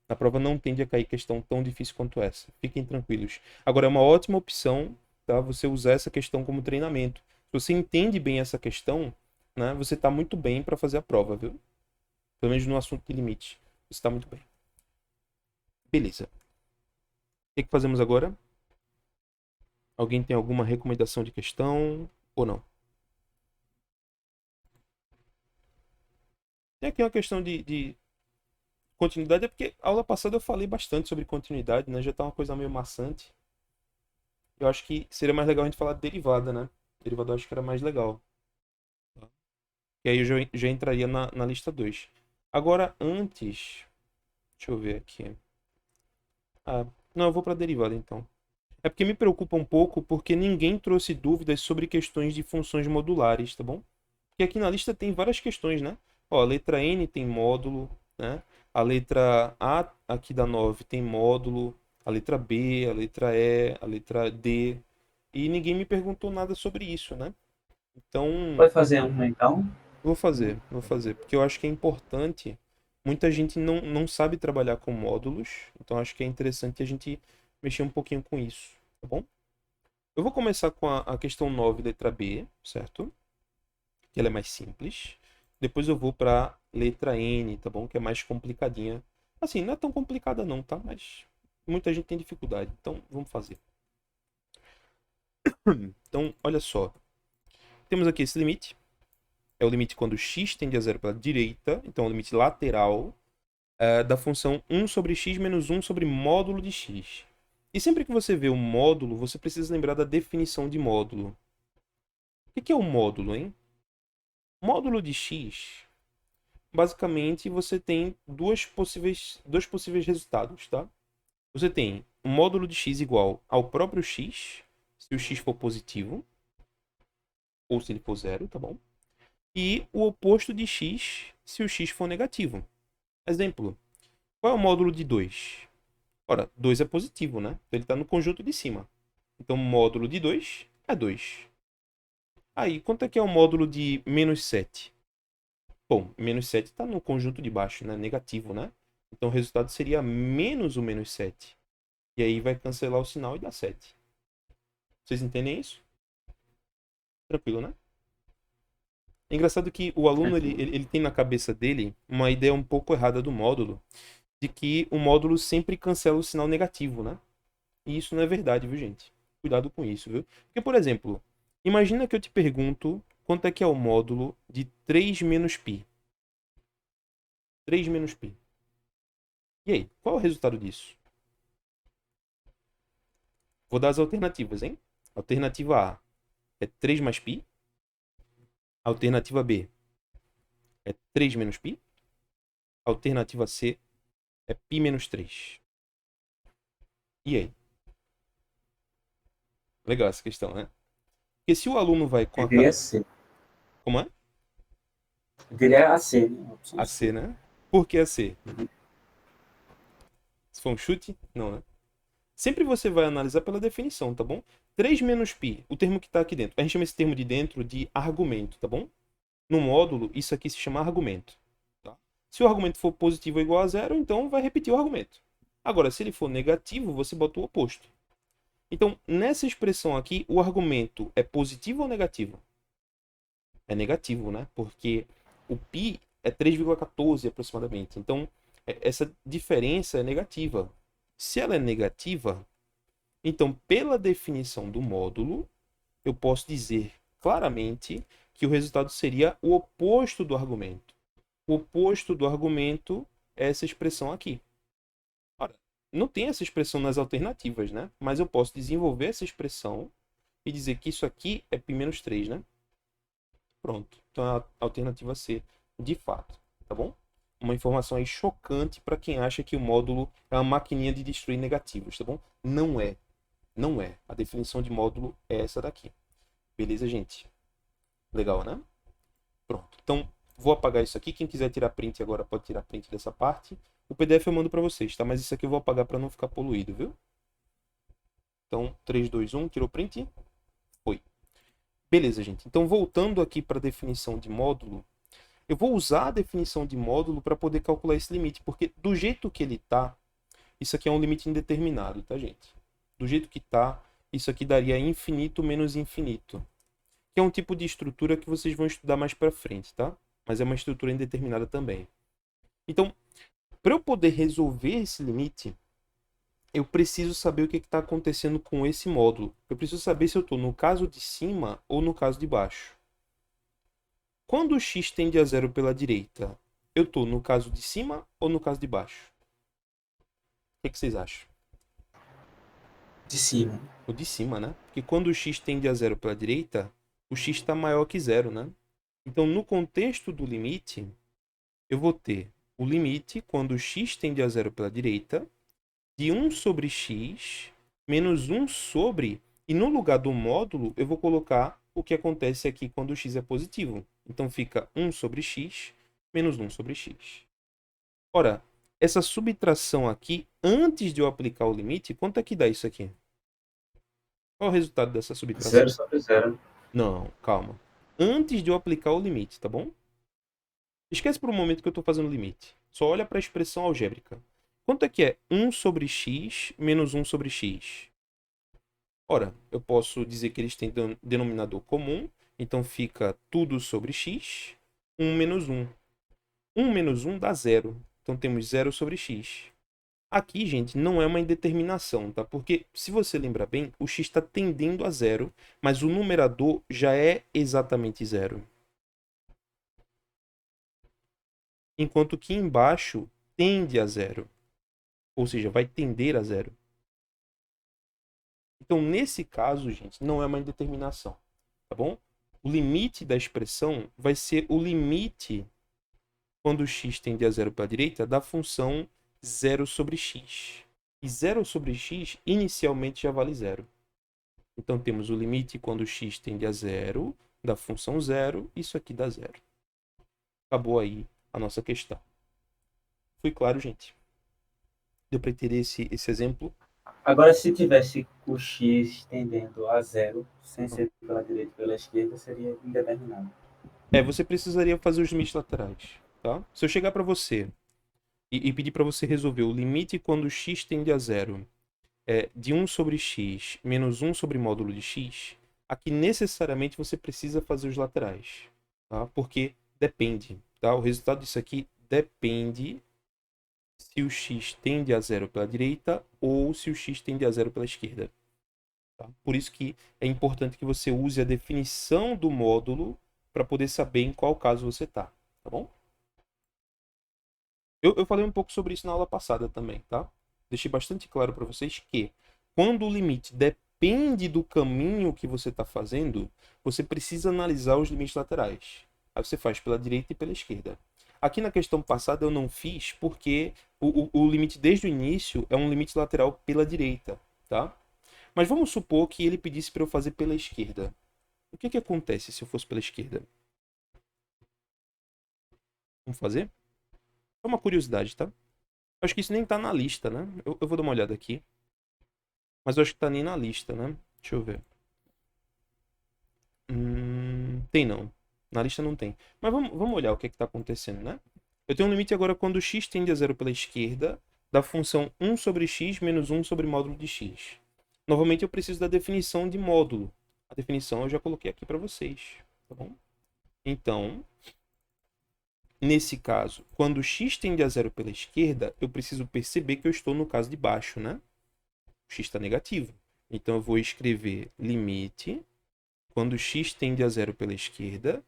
Na prova não tende a cair questão tão difícil quanto essa. Fiquem tranquilos. Agora, é uma ótima opção, tá? Você usar essa questão como treinamento. Se você entende bem essa questão, né? Você está muito bem para fazer a prova, viu? Pelo menos no assunto de limite. Você está muito bem. Beleza. O que fazemos agora? Alguém tem alguma recomendação de questão ou não? Tem aqui uma questão de continuidade, é porque a aula passada eu falei bastante sobre continuidade, né? Já tá uma coisa meio maçante. Eu acho que seria mais legal a gente falar de derivada, né? Derivada eu acho que era mais legal. Tá? E aí eu já entraria na lista 2. Agora, antes... Deixa eu ver aqui. Ah, não, eu vou para derivada então. É porque me preocupa um pouco porque ninguém trouxe dúvidas sobre questões de funções modulares, tá bom? Porque aqui na lista tem várias questões, né? Ó, a letra N tem módulo, né? A letra A aqui da 9 tem módulo, a letra B, a letra E, a letra D. E ninguém me perguntou nada sobre isso, né? Então, Vai fazer uma então? vou fazer, porque eu acho que é importante. Muita gente não sabe trabalhar com módulos, então acho que é interessante a gente mexer um pouquinho com isso, tá bom? Eu vou começar com a questão 9, letra B, certo? Que ela é mais simples. Depois eu vou para letra N, tá bom? Que é mais complicadinha. Assim, não é tão complicada não, tá? Mas muita gente tem dificuldade, então vamos fazer. Então, olha só. Temos aqui esse limite. É o limite quando x tende a zero pela direita. Então, é o limite lateral da função 1 sobre x menos 1 sobre módulo de x. E sempre que você vê o módulo, você precisa lembrar da definição de módulo. O que é o módulo, hein? Módulo de x, basicamente, você tem dois possíveis resultados, tá? Você tem um módulo de x igual ao próprio x, se o x for positivo, ou se ele for zero, tá bom? E o oposto de x, se o x for negativo. Exemplo, qual é o módulo de 2? Ora, 2 é positivo, né? Então ele está no conjunto de cima. Então, módulo de 2 é 2. Aí, quanto é que é o módulo de menos 7? Bom, menos 7 está no conjunto de baixo, né? Negativo, né? Então, o resultado seria menos o menos 7. E aí vai cancelar o sinal e dá 7. Vocês entendem isso? Tranquilo, né? É engraçado que o aluno ele tem na cabeça dele uma ideia um pouco errada do módulo, de que o módulo sempre cancela o sinal negativo, né? E isso não é verdade, viu, gente? Cuidado com isso, viu? Porque, por exemplo, imagina que eu te pergunto quanto é que é o módulo de 3 menos π. 3 menos π. E aí, qual é o resultado disso? Vou dar as alternativas, hein? Alternativa A é 3 mais π. Alternativa B é 3 menos π. Alternativa C é π menos 3. E aí? Legal essa questão, né? Porque se o aluno vai com Eu a... diria C. Como é? Eu diria a C, né? A opção A C, C. né? Por que a C? Uhum. Se for um chute? Não, né? Sempre você vai analisar pela definição, tá bom? 3 menos π, o termo que está aqui dentro. A gente chama esse termo de dentro de argumento, tá bom? No módulo, isso aqui se chama argumento. Tá? Se o argumento for positivo ou igual a zero, então vai repetir o argumento. Agora, se ele for negativo, você bota o oposto. Então, nessa expressão aqui, o argumento é positivo ou negativo? É negativo, né? Porque o π é 3,14 aproximadamente. Então, essa diferença é negativa. Se ela é negativa, então, pela definição do módulo, eu posso dizer claramente que o resultado seria o oposto do argumento. O oposto do argumento é essa expressão aqui. Ora, não tem essa expressão nas alternativas, né? Mas eu posso desenvolver essa expressão e dizer que isso aqui é π-3, né? Pronto. Então é a alternativa C, de fato, tá bom? Uma informação aí chocante para quem acha que o módulo é uma maquininha de destruir negativos, tá bom? Não é. Não é. A definição de módulo é essa daqui. Beleza, gente? Legal, né? Pronto. Então, vou apagar isso aqui. Quem quiser tirar print agora pode tirar print dessa parte. O PDF eu mando para vocês, tá? Mas isso aqui eu vou apagar para não ficar poluído, viu? Então, 3, 2, 1, tirou print? Foi. Beleza, gente. Então, voltando aqui para a definição de módulo, eu vou usar a definição de módulo para poder calcular esse limite, porque do jeito que ele está, isso aqui é um limite indeterminado, tá, gente? Do jeito que está, isso aqui daria infinito menos infinito, que é um tipo de estrutura que vocês vão estudar mais para frente, tá? Mas é uma estrutura indeterminada também. Então, para eu poder resolver esse limite, eu preciso saber o que está acontecendo com esse módulo. Eu preciso saber se eu estou no caso de cima ou no caso de baixo. Quando o x tende a zero pela direita, eu estou no caso de cima ou no caso de baixo? O que vocês acham? De cima. O de cima, né? Porque quando o x tende a zero pela direita, o x está maior que zero, né? Então, no contexto do limite, eu vou ter o limite quando o x tende a zero pela direita, de 1 sobre x menos 1 sobre... E no lugar do módulo, eu vou colocar o que acontece aqui quando o x é positivo. Então, fica 1 sobre x menos 1 sobre x. Ora, essa subtração aqui, antes de eu aplicar o limite, quanto é que dá isso aqui? Qual é o resultado dessa subtração? Zero sobre zero. Não, calma. Antes de eu aplicar o limite, tá bom? Esquece por um momento que eu estou fazendo o limite. Só olha para a expressão algébrica. Quanto é que é 1 sobre x menos 1 sobre x? Ora, eu posso dizer que eles têm denominador comum, então fica tudo sobre x, 1 menos 1. 1 menos 1 dá 0. Então temos 0 sobre x. Aqui, gente, não é uma indeterminação, tá? Porque, se você lembrar bem, o x está tendendo a 0, mas o numerador já é exatamente 0. Enquanto que embaixo tende a 0. Ou seja, vai tender a 0. Então, nesse caso, gente, não é uma indeterminação, tá bom? O limite da expressão vai ser o limite, quando o x tende a 0 para a direita, da função 0 sobre x. E 0 sobre x, inicialmente, já vale 0. Então, temos o limite quando o x tende a 0, da função 0, isso aqui dá 0. Acabou aí a nossa questão. Foi claro, gente? Deu para entender esse exemplo? Agora, se tivesse o x tendendo a zero, sem ser pela direita e pela esquerda, seria indeterminado. Você precisaria fazer os limites laterais, tá? Se eu chegar para você e pedir para você resolver o limite quando x tende a zero de 1 sobre x menos 1 sobre módulo de x, aqui necessariamente você precisa fazer os laterais, tá? Porque depende, tá? O resultado disso aqui depende se o x tende a zero pela direita ou se o x tende a zero pela esquerda. Tá? Por isso que é importante que você use a definição do módulo para poder saber em qual caso você está, tá bom? Eu falei um pouco sobre isso na aula passada também, tá? Deixei bastante claro para vocês que quando o limite depende do caminho que você está fazendo, você precisa analisar os limites laterais. Aí você faz pela direita e pela esquerda. Aqui na questão passada eu não fiz porque o limite desde o início é um limite lateral pela direita, tá? Mas vamos supor que ele pedisse para eu fazer pela esquerda. O que acontece se eu fosse pela esquerda? Vamos fazer? É uma curiosidade, tá? Acho que isso nem tá na lista, né? Eu vou dar uma olhada aqui. Mas eu acho que tá nem na lista, né? Deixa eu ver. Tem não. Na lista não tem. Mas vamos olhar o que tá acontecendo, né? Eu tenho um limite agora quando x tende a zero pela esquerda da função 1 sobre x menos 1 sobre módulo de x. Novamente eu preciso da definição de módulo. A definição eu já coloquei aqui para vocês, tá bom? Então, nesse caso, quando x tende a zero pela esquerda, eu preciso perceber que eu estou no caso de baixo, né? O x está negativo. Então, eu vou escrever limite, quando x tende a zero pela esquerda,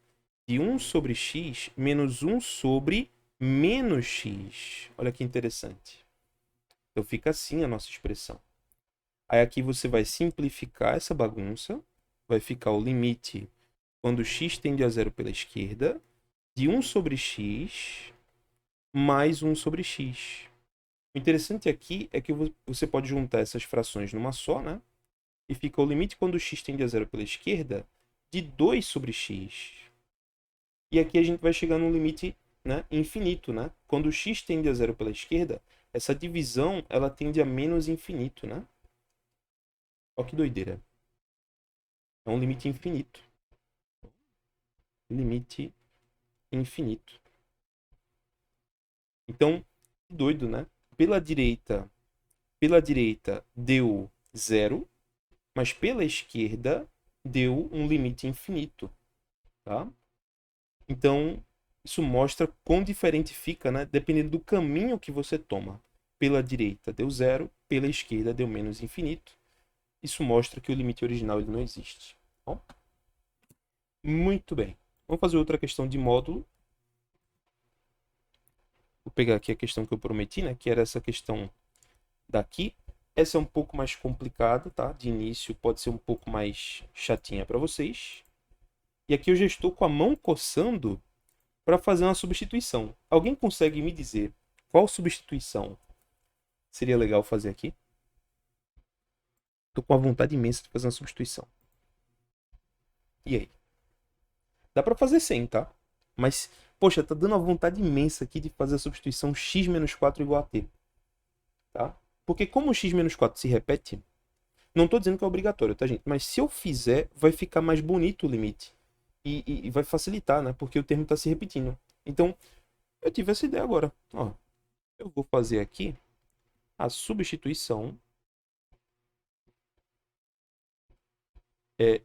de 1 sobre x menos 1 sobre menos x. Olha que interessante. Então, fica assim a nossa expressão. Aí, aqui você vai simplificar essa bagunça. Vai ficar o limite, quando x tende a zero pela esquerda, de 1 sobre x mais 1 sobre x. O interessante aqui é que você pode juntar essas frações numa só, né? E fica o limite quando x tende a zero pela esquerda de 2 sobre x. E aqui a gente vai chegar no limite, né, infinito, né? Quando x tende a zero pela esquerda, essa divisão ela tende a menos infinito, né? Olha que doideira. É um limite infinito. Limite infinito. Então, doido, né? Pela direita deu zero, mas pela esquerda deu um limite infinito, tá? Então, isso mostra quão diferente fica, né? Dependendo do caminho que você toma. Pela direita deu zero, pela esquerda deu menos infinito. Isso mostra que o limite original ele não existe. Tá bom? Muito bem. Vamos fazer outra questão de módulo. Vou pegar aqui a questão que eu prometi, né? Que era essa questão daqui. Essa é um pouco mais complicada, tá? De início pode ser um pouco mais chatinha para vocês. E aqui eu já estou com a mão coçando para fazer uma substituição. Alguém consegue me dizer qual substituição seria legal fazer aqui? Estou com uma vontade imensa de fazer uma substituição. E aí? Dá para fazer sem, tá? Mas, poxa, tá dando uma vontade imensa aqui de fazer a substituição x menos 4 igual a t. Tá? Porque como o x menos 4 se repete, não estou dizendo que é obrigatório, tá, gente? Mas se eu fizer, vai ficar mais bonito o limite. E vai facilitar, né? Porque o termo está se repetindo. Então, eu tive essa ideia agora. Ó, eu vou fazer aqui a substituição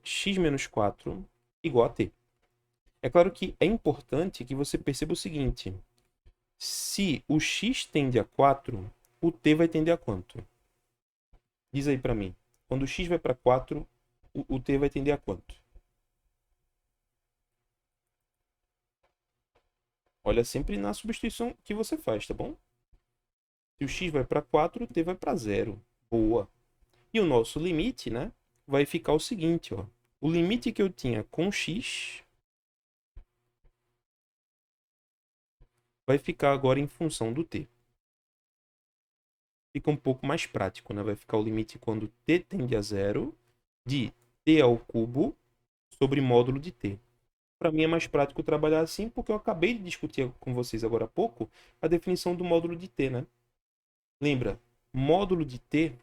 x menos 4 igual a t. É claro que é importante que você perceba o seguinte. Se o x tende a 4, o t vai tender a quanto? Diz aí para mim. Quando o x vai para 4, o t vai tender a quanto? Olha sempre na substituição que você faz, tá bom? Se o x vai para 4, o t vai para 0. Boa. E o nosso limite, né, vai ficar o seguinte, ó. O limite que eu tinha com x vai ficar agora em função do t. Fica um pouco mais prático, né? Vai ficar o limite quando t tende a 0 de t ao cubo sobre módulo de t. Para mim é mais prático trabalhar assim, porque eu acabei de discutir com vocês agora há pouco a definição do módulo de t, né? Lembra? módulo de t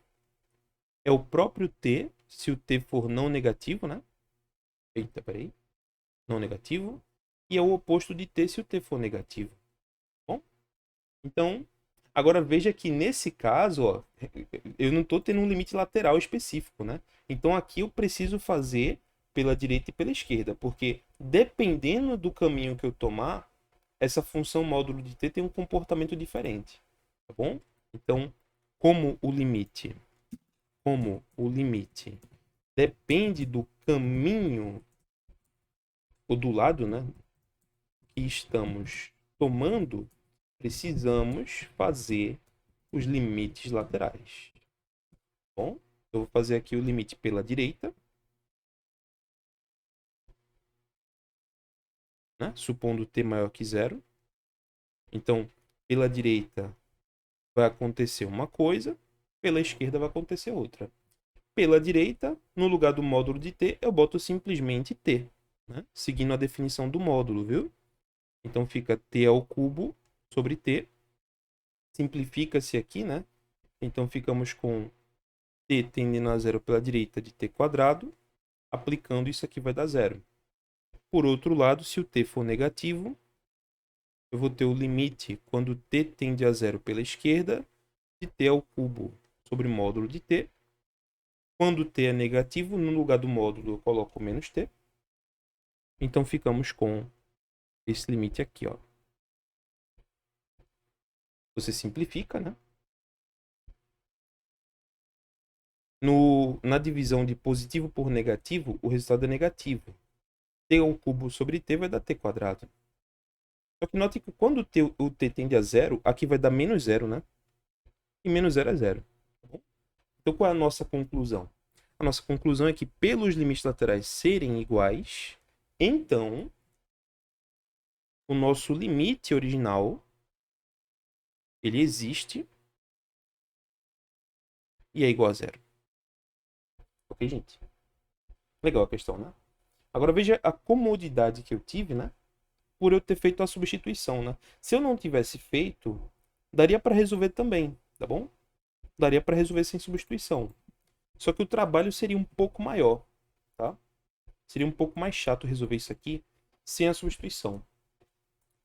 é o próprio t, se o t for não negativo, né? Eita, peraí. Não negativo. E é o oposto de t se o t for negativo. Bom? Então, agora veja que nesse caso, ó, eu não estou tendo um limite lateral específico, né? Então aqui eu preciso fazer pela direita e pela esquerda, porque dependendo do caminho que eu tomar, essa função módulo de t tem um comportamento diferente, tá bom? Então, como o limite depende do caminho ou do lado, né, que estamos tomando, precisamos fazer os limites laterais. Bom, eu vou fazer aqui o limite pela direita, né? Supondo t maior que zero. Então, pela direita vai acontecer uma coisa, pela esquerda vai acontecer outra. Pela direita, no lugar do módulo de t, eu boto simplesmente t, né? Seguindo a definição do módulo, viu? Então fica t ao cubo sobre t. Simplifica-se aqui, né? Então ficamos com t tendendo a zero pela direita de t quadrado. Aplicando isso aqui vai dar zero. Por outro lado, se o t for negativo, eu vou ter o limite quando t tende a zero pela esquerda de t ao cubo sobre módulo de t. Quando t é negativo, no lugar do módulo eu coloco menos t. Então ficamos com esse limite aqui, ó. Você simplifica, né? Na divisão de positivo por negativo, o resultado é negativo. T ao cubo sobre t vai dar t quadrado. Só que note que quando o t tende a zero, aqui vai dar menos zero, né? E menos zero é zero. Tá bom? Então qual é a nossa conclusão? A nossa conclusão é que pelos limites laterais serem iguais, então o nosso limite original ele existe e é igual a zero. Ok, gente? Legal a questão, né? Agora veja a comodidade que eu tive, né? Por eu ter feito a substituição, né? Se eu não tivesse feito, daria para resolver também, tá bom? Daria para resolver sem substituição. Só que o trabalho seria um pouco maior, tá? Seria um pouco mais chato resolver isso aqui sem a substituição.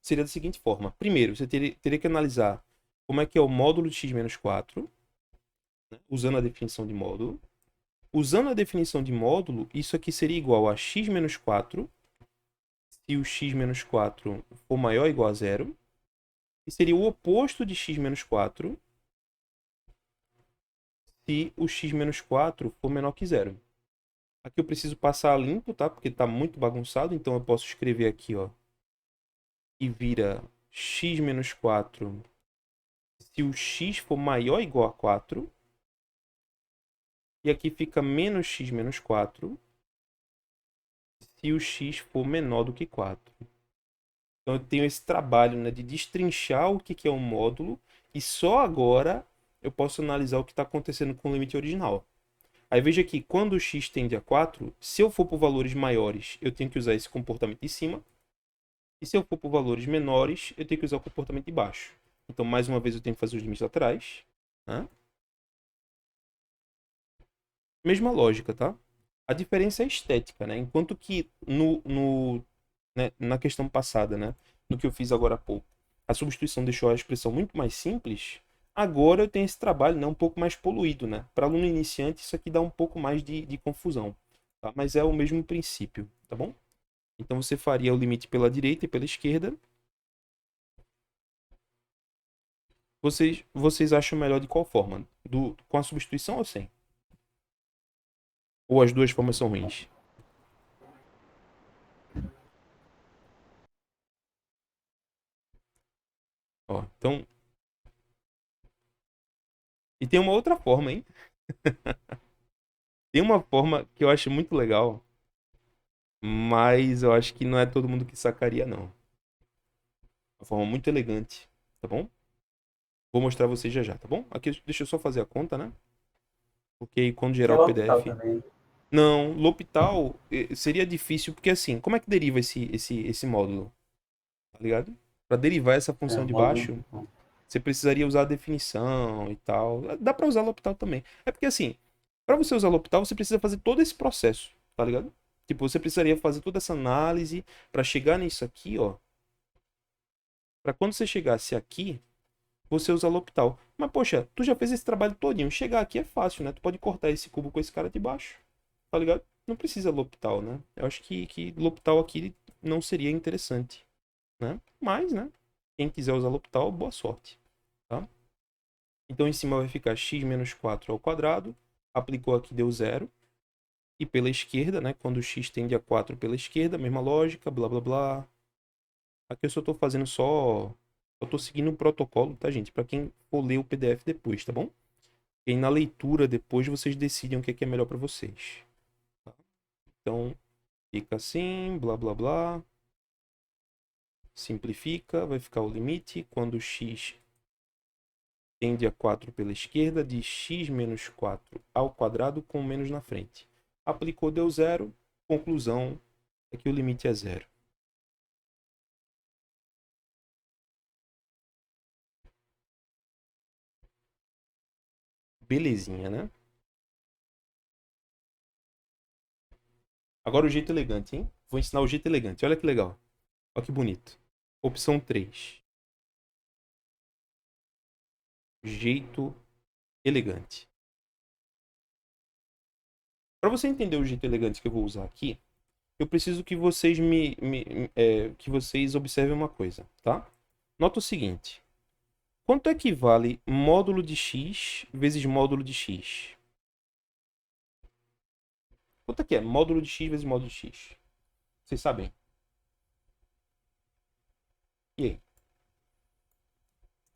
Seria da seguinte forma. Primeiro, você teria que analisar como é que é o módulo de x menos 4, né? Usando a definição de módulo. Usando a definição de módulo, isso aqui seria igual a x menos 4, se o x menos 4 for maior ou igual a zero. E seria o oposto de x menos 4 se o x menos 4 for menor que zero. Aqui eu preciso passar limpo, tá? Porque está muito bagunçado, então eu posso escrever aqui, ó. E vira x menos 4 se o x for maior ou igual a 4. E aqui fica menos x menos 4 se o x for menor do que 4. Então eu tenho esse trabalho, né, de destrinchar o que é um módulo e só agora eu posso analisar o que está acontecendo com o limite original. Aí veja que quando o x tende a 4, se eu for por valores maiores, eu tenho que usar esse comportamento de cima. E se eu for por valores menores, eu tenho que usar o comportamento de baixo. Então, mais uma vez, eu tenho que fazer os limites laterais. Né? Mesma lógica, tá? A diferença é estética, né? Enquanto que né, na questão passada, né, no que eu fiz agora há pouco, a substituição deixou a expressão muito mais simples, agora eu tenho esse trabalho, né, um pouco mais poluído, né? Para aluno iniciante, isso aqui dá um pouco mais de confusão, tá? Mas é o mesmo princípio, tá bom? Então você faria o limite pela direita e pela esquerda. Vocês acham melhor de qual forma? Com a substituição ou sem? Ou as duas formas são ruins? Ó, então. E tem uma outra forma, hein? Tem uma forma que eu acho muito legal, mas eu acho que não é todo mundo que sacaria, não. Uma forma muito elegante, tá bom? Vou mostrar a vocês já já, tá bom? Aqui, deixa eu só fazer a conta, né? Porque aí quando Que gerar é o o hospital PDF. também. Não, L'Hopital seria difícil, porque assim, como é que deriva esse módulo? Tá ligado? Para derivar essa É, função o de módulo baixo, muito bom. Você precisaria usar a definição e tal. Dá para usar L'Hopital também. É porque assim, para você usar L'Hopital, você precisa fazer todo esse processo, tá ligado? Tipo, você precisaria fazer toda essa análise para chegar nisso aqui, ó. Para quando você chegasse aqui, você usa L'Hopital. Mas poxa, tu já fez esse trabalho todinho. Chegar aqui é fácil, né? Tu pode cortar esse cubo com esse cara de baixo, tá ligado? Não precisa L'Hopital, né? Eu acho que L'Hopital aqui não seria interessante, né? Mas, né? Quem quiser usar L'Hopital, boa sorte, tá? Então, em cima vai ficar x menos 4 ao quadrado. Aplicou aqui, deu zero. E pela esquerda, né? Quando x tende a 4 pela esquerda, mesma lógica, blá, blá, blá. Aqui eu só tô fazendo só... Eu tô seguindo um protocolo, tá, gente? Para quem for ler o PDF depois, tá bom? E aí, na leitura, depois, vocês decidem o que é melhor para vocês. Tá? Então, fica assim, blá, blá, blá. Simplifica, vai ficar o limite. Quando x tende a 4 pela esquerda, de x menos 4 ao quadrado com menos na frente. Aplicou, deu zero. Conclusão é que o limite é zero. Belezinha, né? Agora o jeito elegante, hein? Vou ensinar o jeito elegante. Olha que legal. Olha que bonito. Opção 3. Jeito elegante. Para você entender o jeito elegante que eu vou usar aqui, eu preciso que vocês que vocês observem uma coisa, tá? Nota o seguinte. Quanto equivale módulo de x vezes módulo de x? Quanto é que é módulo de x vezes módulo de x? Vocês sabem? E aí?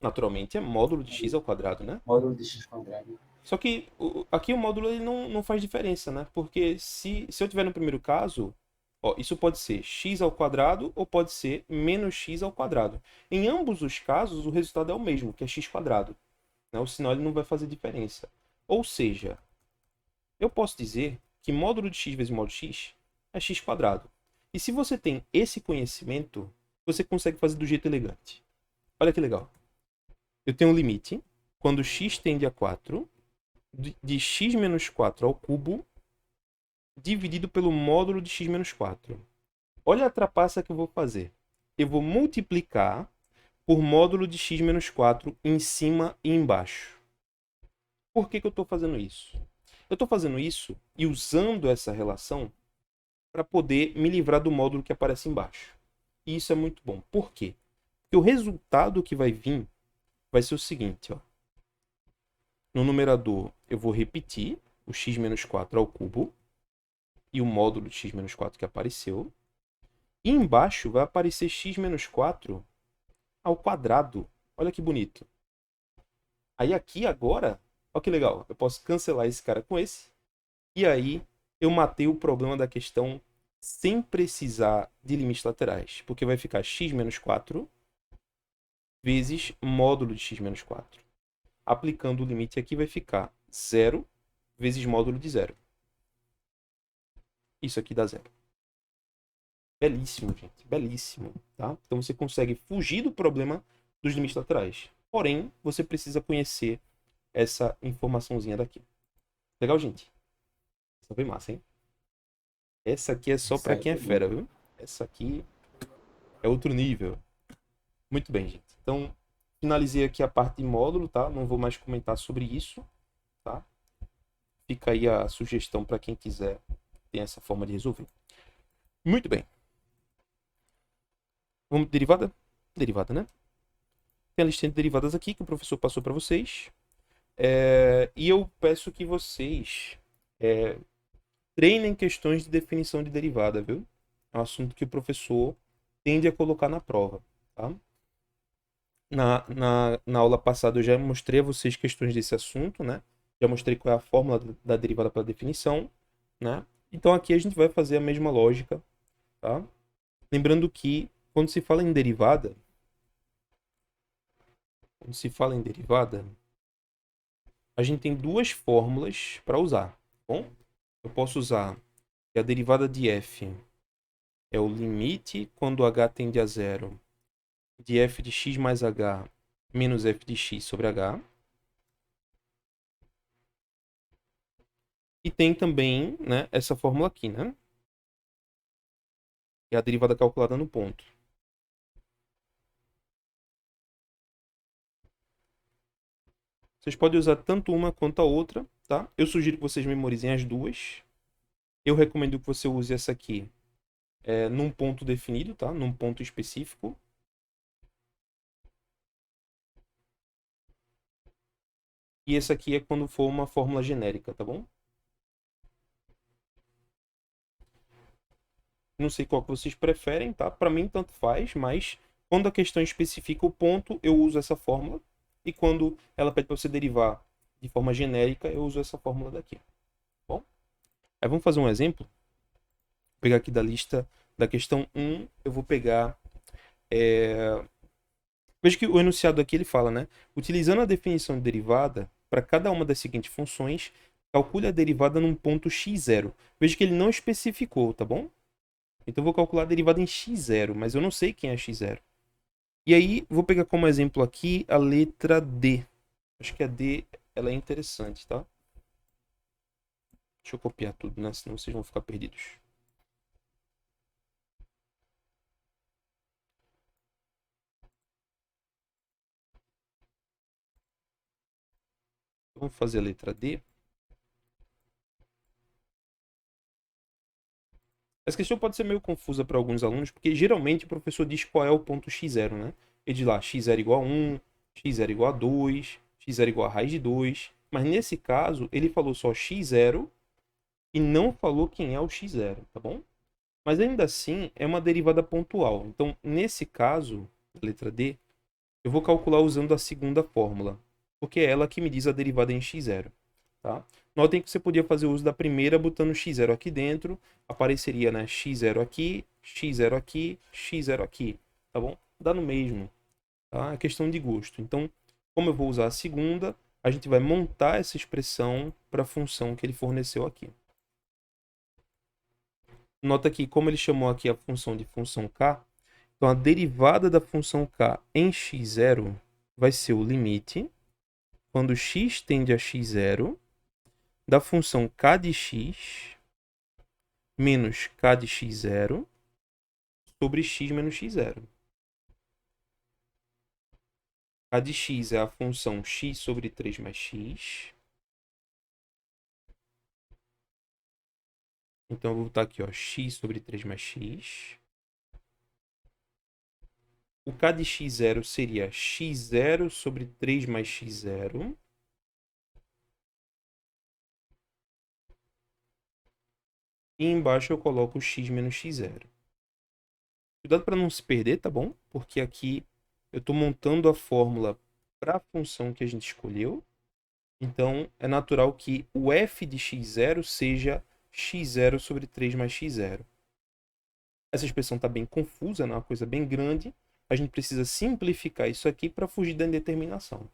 Naturalmente é módulo de x ao quadrado, né? Módulo de x quadrado. Só que aqui o módulo ele não faz diferença, né? Porque se eu tiver no primeiro caso, ó, isso pode ser x ao quadrado ou pode ser menos x ao quadrado. Em ambos os casos, o resultado é o mesmo, que é x quadrado. Né? O sinal ele não vai fazer diferença. Ou seja, eu posso dizer que módulo de x vezes módulo de x é x quadrado. E se você tem esse conhecimento, você consegue fazer do jeito elegante. Olha que legal. Eu tenho um limite, quando x tende a 4, de x menos 4 ao cubo, dividido pelo módulo de x menos 4. Olha a trapaça que eu vou fazer. Eu vou multiplicar por módulo de x menos 4 em cima e embaixo. Por que eu estou fazendo isso? Eu estou fazendo isso e usando essa relação para poder me livrar do módulo que aparece embaixo. E isso é muito bom. Por quê? Porque o resultado que vai vir vai ser o seguinte. Ó. No numerador, eu vou repetir o x menos 4 ao cubo e o módulo de x menos 4 que apareceu. E embaixo vai aparecer x menos 4 ao quadrado. Olha que bonito. Aí aqui agora, olha que legal, eu posso cancelar esse cara com esse. E aí eu matei o problema da questão sem precisar de limites laterais. Porque vai ficar x menos 4 vezes módulo de x menos 4. Aplicando o limite aqui vai ficar 0 vezes módulo de 0. Isso aqui dá 0. Belíssimo, gente. Belíssimo. Tá? Então você consegue fugir do problema dos limites laterais. Porém, você precisa conhecer essa informaçãozinha daqui. Legal, gente? Essa foi massa, hein? Essa aqui é só para quem é fera, viu? Essa aqui é outro nível. Muito bem, gente. Então, finalizei aqui a parte de módulo, tá? Não vou mais comentar sobre isso, tá? Fica aí a sugestão para quem quiser ter essa forma de resolver. Muito bem. Vamos de derivada? Derivada, né? Tem a listinha de derivadas aqui que o professor passou para vocês. E eu peço que vocês treinem questões de definição de derivada, viu? É um assunto que o professor tende a colocar na prova, tá? Na aula passada eu já mostrei a vocês questões desse assunto, né? Já mostrei qual é a fórmula da derivada para definição, né? Então aqui a gente vai fazer a mesma lógica, tá? Lembrando que quando se fala em derivada, a gente tem duas fórmulas para usar, tá bom? Eu posso usar que a derivada de f é o limite quando h tende a zero de f de x mais h menos f de x sobre h. E tem também, né, essa fórmula aqui, né? Que é a derivada calculada no ponto. Vocês podem usar tanto uma quanto a outra, tá? Eu sugiro que vocês memorizem as duas. Eu recomendo que você use essa aqui num ponto definido, tá? Num ponto específico. E essa aqui é quando for uma fórmula genérica, tá bom? Não sei qual que vocês preferem, tá? Para mim, tanto faz, mas quando a questão especifica o ponto, eu uso essa fórmula. E quando ela pede para você derivar de forma genérica, eu uso essa fórmula daqui. Bom? Aí vamos fazer um exemplo. Vou pegar aqui da lista da questão 1, eu vou pegar... Veja que o enunciado aqui ele fala, né? Utilizando a definição de derivada, para cada uma das seguintes funções, calcule a derivada num ponto x0. Veja que ele não especificou, tá bom? Então eu vou calcular a derivada em x0, mas eu não sei quem é x0. E aí, vou pegar como exemplo aqui a letra D. Acho que a D ela é interessante, tá? Deixa eu copiar tudo, né? Senão vocês vão ficar perdidos. Vamos fazer a letra D. Essa questão pode ser meio confusa para alguns alunos, porque geralmente o professor diz qual é o ponto x0, né? Ele diz lá, x0 igual a 1, x0 igual a 2, x0 igual a raiz de 2. Mas nesse caso, ele falou só x0 e não falou quem é o x0, tá bom? Mas ainda assim, é uma derivada pontual. Então, nesse caso, a letra D, eu vou calcular usando a segunda fórmula, porque é ela que me diz a derivada em x0. Tá? Notem que você podia fazer uso da primeira botando x0 aqui dentro, apareceria, né, x0 aqui, x0 aqui, x0 aqui, tá bom? Dá no mesmo, tá? É questão de gosto. Então, como eu vou usar a segunda, a gente vai montar essa expressão para a função que ele forneceu aqui. Nota que como ele chamou aqui a função de função k, então a derivada da função k em x0 vai ser o limite, quando x tende a x0, da função k de x menos k de x0 sobre x menos x0. K de x é a função x sobre 3 mais x. Então eu vou botar aqui, ó, x sobre 3 mais x. O k de x0 seria x0 sobre 3 mais x0. E embaixo eu coloco x menos x0. Cuidado para não se perder, tá bom? Porque aqui eu estou montando a fórmula para a função que a gente escolheu. Então, é natural que o f de x0 seja x0 sobre 3 mais x0. Essa expressão está bem confusa, né? Uma coisa bem grande. A gente precisa simplificar isso aqui para fugir da indeterminação.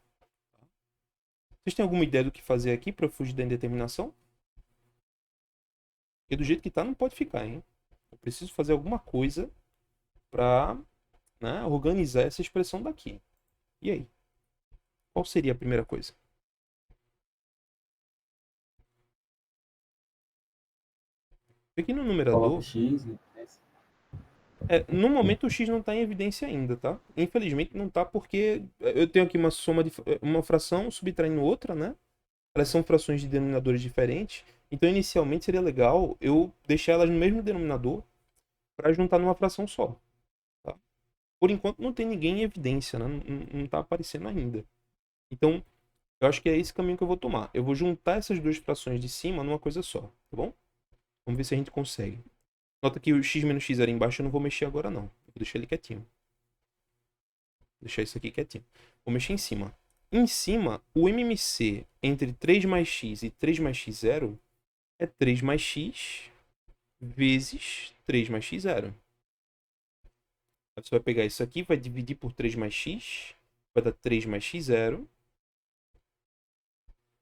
Vocês têm alguma ideia do que fazer aqui para fugir da indeterminação? Porque do jeito que está, não pode ficar, hein? Eu preciso fazer alguma coisa para, né, organizar essa expressão daqui. E aí? Qual seria a primeira coisa? Aqui no Coloca numerador, x, né? no momento o x não está em evidência ainda, tá? Infelizmente não está porque eu tenho aqui uma soma de uma fração subtraindo outra, né? Elas são frações de denominadores diferentes. Então inicialmente seria legal eu deixar elas no mesmo denominador para juntar numa fração só. Tá? Por enquanto não tem ninguém em evidência, né? Não está aparecendo ainda. Então eu acho que é esse caminho que eu vou tomar. Eu vou juntar essas duas frações de cima numa coisa só, tá bom? Vamos ver se a gente consegue. Nota que o x menos x era embaixo, eu não vou mexer agora não. Vou deixar ele quietinho. Vou deixar isso aqui quietinho. Vou mexer em cima. Em cima, o MMC entre 3 mais x e 3 mais x0 é 3 mais x vezes 3 mais x0. Aí você vai pegar isso aqui, vai dividir por 3 mais x, vai dar 3 mais x0,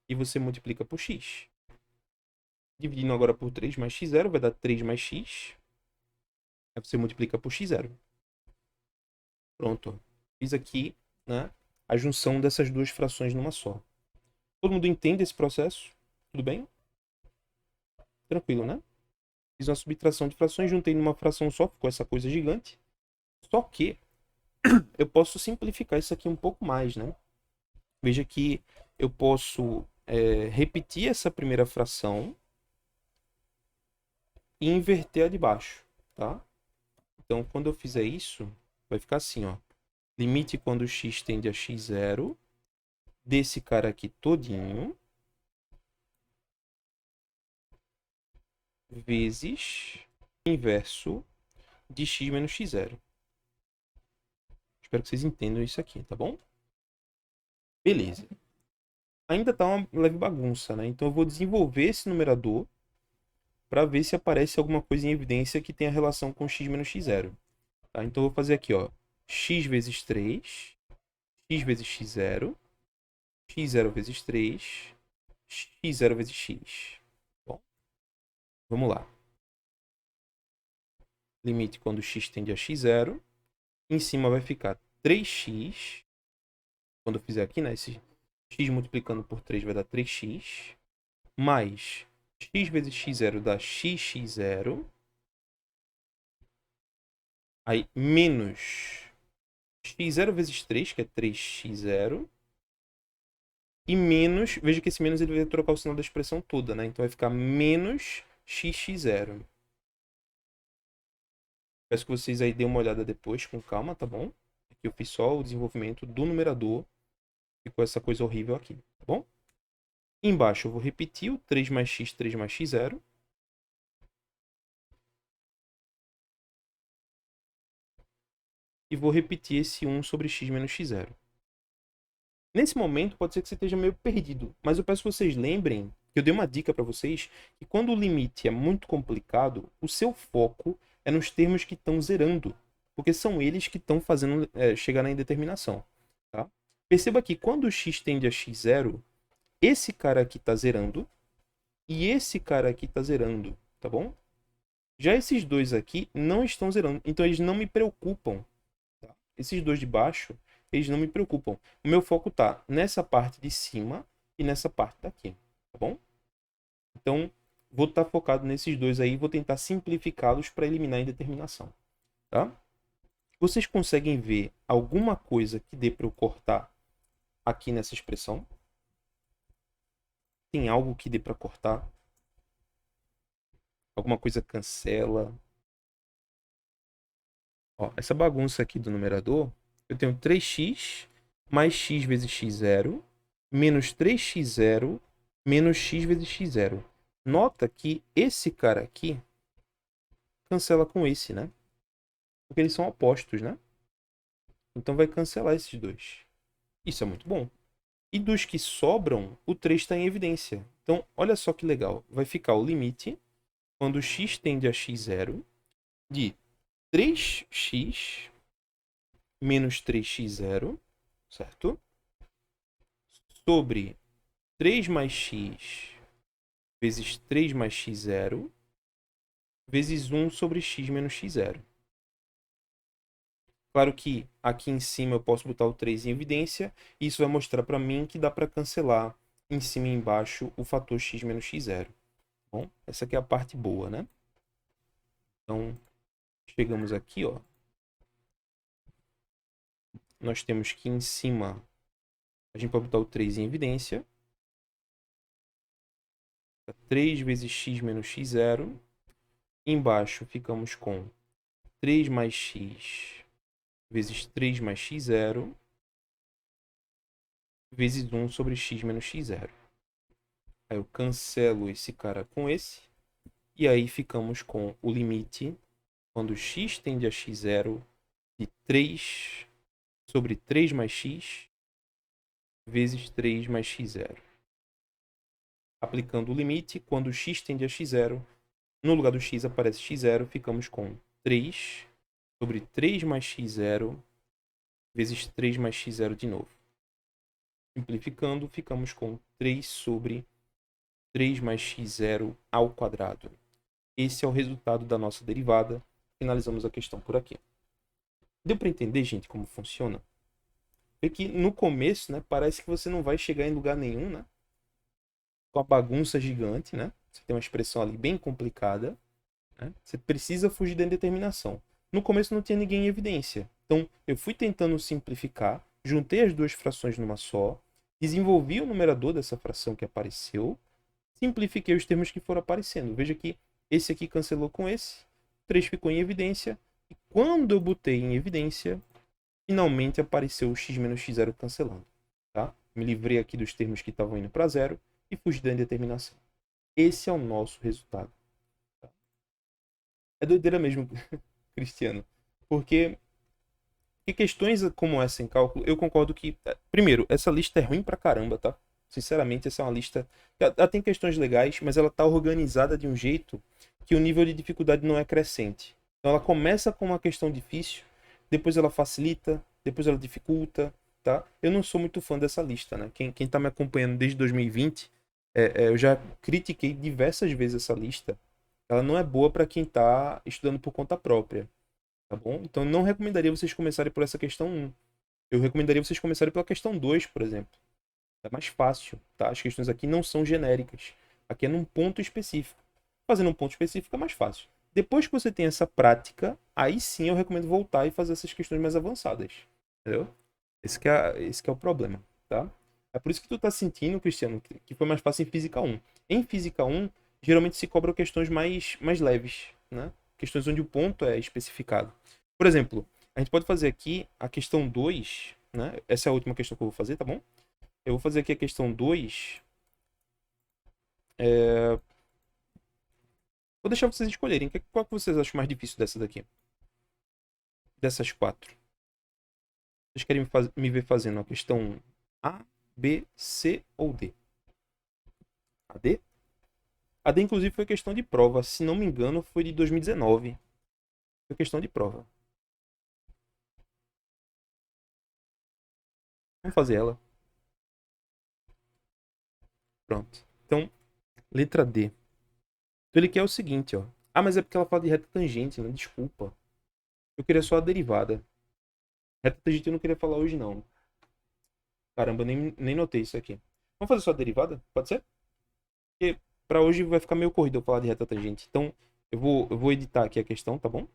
e você multiplica por x. Dividindo agora por 3 mais x0, vai dar 3 mais x, aí você multiplica por x0. Pronto. Fiz aqui, né, a junção dessas duas frações numa só. Todo mundo entende esse processo? Tudo bem? Tranquilo, né? Fiz uma subtração de frações, juntei numa fração só, ficou essa coisa gigante. Só que eu posso simplificar isso aqui um pouco mais, né? Veja que eu posso repetir essa primeira fração e inverter a de baixo, tá? Então, quando eu fizer isso, vai ficar assim, ó. Limite quando x tende a x0 desse cara aqui todinho vezes inverso de x menos x0. Espero que vocês entendam isso aqui, tá bom? Beleza. Ainda tá uma leve bagunça, né? Então eu vou desenvolver esse numerador para ver se aparece alguma coisa em evidência que tenha relação com x menos x0. Tá? Então eu vou fazer aqui, ó, x vezes 3, x vezes x0, x0 vezes 3, x0 vezes x. Bom, vamos lá. Limite quando x tende a x0. Em cima vai ficar 3x. Quando eu fizer aqui, né, esse x multiplicando por 3 vai dar 3x. Mais x vezes x0 dá xx0. Aí, menos x0 vezes 3, que é 3x0. E menos, veja que esse menos ele vai trocar o sinal da expressão toda, né? Então vai ficar menos xx0. Peço que vocês aí deem uma olhada depois, com calma, tá bom? Aqui eu fiz só o desenvolvimento do numerador. Ficou essa coisa horrível aqui, tá bom? Embaixo eu vou repetir o 3 mais x0. E vou repetir esse 1 sobre x menos x0. Nesse momento, pode ser que você esteja meio perdido, mas eu peço que vocês lembrem que eu dei uma dica para vocês que quando o limite é muito complicado, o seu foco é nos termos que estão zerando, porque são eles que estão fazendo chegar na indeterminação. Tá? Perceba que quando o x tende a x0, esse cara aqui está zerando e esse cara aqui está zerando, tá bom? Já esses dois aqui não estão zerando, então eles não me preocupam. Tá? Esses dois de baixo, eles não me preocupam. O meu foco tá nessa parte de cima e nessa parte daqui, tá bom? Então, vou estar focado nesses dois aí e vou tentar simplificá-los para eliminar a indeterminação, tá? Vocês conseguem ver alguma coisa que dê para eu cortar aqui nessa expressão? Tem algo que dê para cortar? Alguma coisa cancela? Ó, essa bagunça aqui do numerador, eu tenho 3x mais x vezes x0 menos 3x0 menos x vezes x0. Nota que esse cara aqui cancela com esse, né? Porque eles são opostos, né? Então vai cancelar esses dois. Isso é muito bom. E dos que sobram, o 3 está em evidência. Então, olha só que legal. Vai ficar o limite, quando x tende a x0, de 3x menos 3x0, certo? Sobre 3 mais x vezes 3 mais x0, vezes 1 sobre x menos x0. Claro que aqui em cima eu posso botar o 3 em evidência, e isso vai mostrar para mim que dá para cancelar em cima e embaixo o fator x menos x0. Bom, essa aqui é a parte boa, né? Então, chegamos aqui, ó. Nós temos que em cima, a gente pode botar o 3 em evidência. 3 vezes x menos x0. Embaixo ficamos com 3 mais x vezes 3 mais x0 vezes 1 sobre x menos x0. Aí eu cancelo esse cara com esse. E aí ficamos com o limite, quando x tende a x0, de 3 sobre 3 mais x vezes 3 mais x0. Aplicando o limite, quando x tende a x0, no lugar do x aparece x0, ficamos com 3 sobre 3 mais x0 vezes 3 mais x0 de novo. Simplificando, ficamos com 3 sobre 3 mais x0 ao quadrado. Esse é o resultado da nossa derivada. Finalizamos a questão por aqui. Deu para entender, gente, como funciona? Vê que no começo, né, parece que você não vai chegar em lugar nenhum, né? Com a bagunça gigante, né? Você tem uma expressão ali bem complicada, né? Você precisa fugir da indeterminação. No começo não tinha ninguém em evidência. Então, eu fui tentando simplificar, juntei as duas frações numa só, desenvolvi o numerador dessa fração que apareceu, simplifiquei os termos que foram aparecendo. Veja que esse aqui cancelou com esse, o 3 ficou em evidência, e quando eu botei em evidência, finalmente apareceu o x menos x0 cancelando. Tá? Me livrei aqui dos termos que estavam indo para zero e fugi da indeterminação. Esse é o nosso resultado. Tá? É doideira mesmo, Cristiano. Porque questões como essa em cálculo, eu concordo que, primeiro, essa lista é ruim pra caramba, tá? Sinceramente, essa é uma lista. Ela tem questões legais, mas ela tá organizada de um jeito que o nível de dificuldade não é crescente. Então ela começa com uma questão difícil, depois ela facilita, depois ela dificulta, tá? Eu não sou muito fã dessa lista, né? Quem tá me acompanhando desde 2020, eu já critiquei diversas vezes essa lista. Ela não é boa para quem tá estudando por conta própria. Tá bom? Então eu não recomendaria vocês começarem por essa questão 1. Eu recomendaria vocês começarem pela questão 2, por exemplo. É mais fácil, tá? As questões aqui não são genéricas. Aqui é num ponto específico. Fazendo um ponto específico é mais fácil. Depois que você tem essa prática, aí sim eu recomendo voltar e fazer essas questões mais avançadas. Entendeu? Esse que é o problema, tá? É por isso que tu tá sentindo, Cristiano, que foi mais fácil em Física 1. Em Física 1, geralmente se cobram questões mais leves, né? Questões onde o ponto é especificado. Por exemplo, a gente pode fazer aqui a questão 2, né? Essa é a última questão que eu vou fazer, tá bom? Eu vou fazer aqui a questão 2. Vou deixar vocês escolherem. Qual que vocês acham mais difícil dessa daqui? Dessas quatro. Vocês querem me ver fazendo a questão A, B, C ou D? A D? A D, inclusive, foi questão de prova. Se não me engano, foi de 2019. Foi questão de prova. Vamos fazer ela. Pronto. Então, letra D. Então ele quer o seguinte, ó. Ah, mas é porque ela fala de reta tangente, né? Desculpa. Eu queria só a derivada. Reta tangente eu não queria falar hoje, não. Caramba, nem notei isso aqui. Vamos fazer só a derivada? Pode ser? Porque pra hoje vai ficar meio corrido eu falar de reta tangente. Então, eu vou editar aqui a questão, tá bom?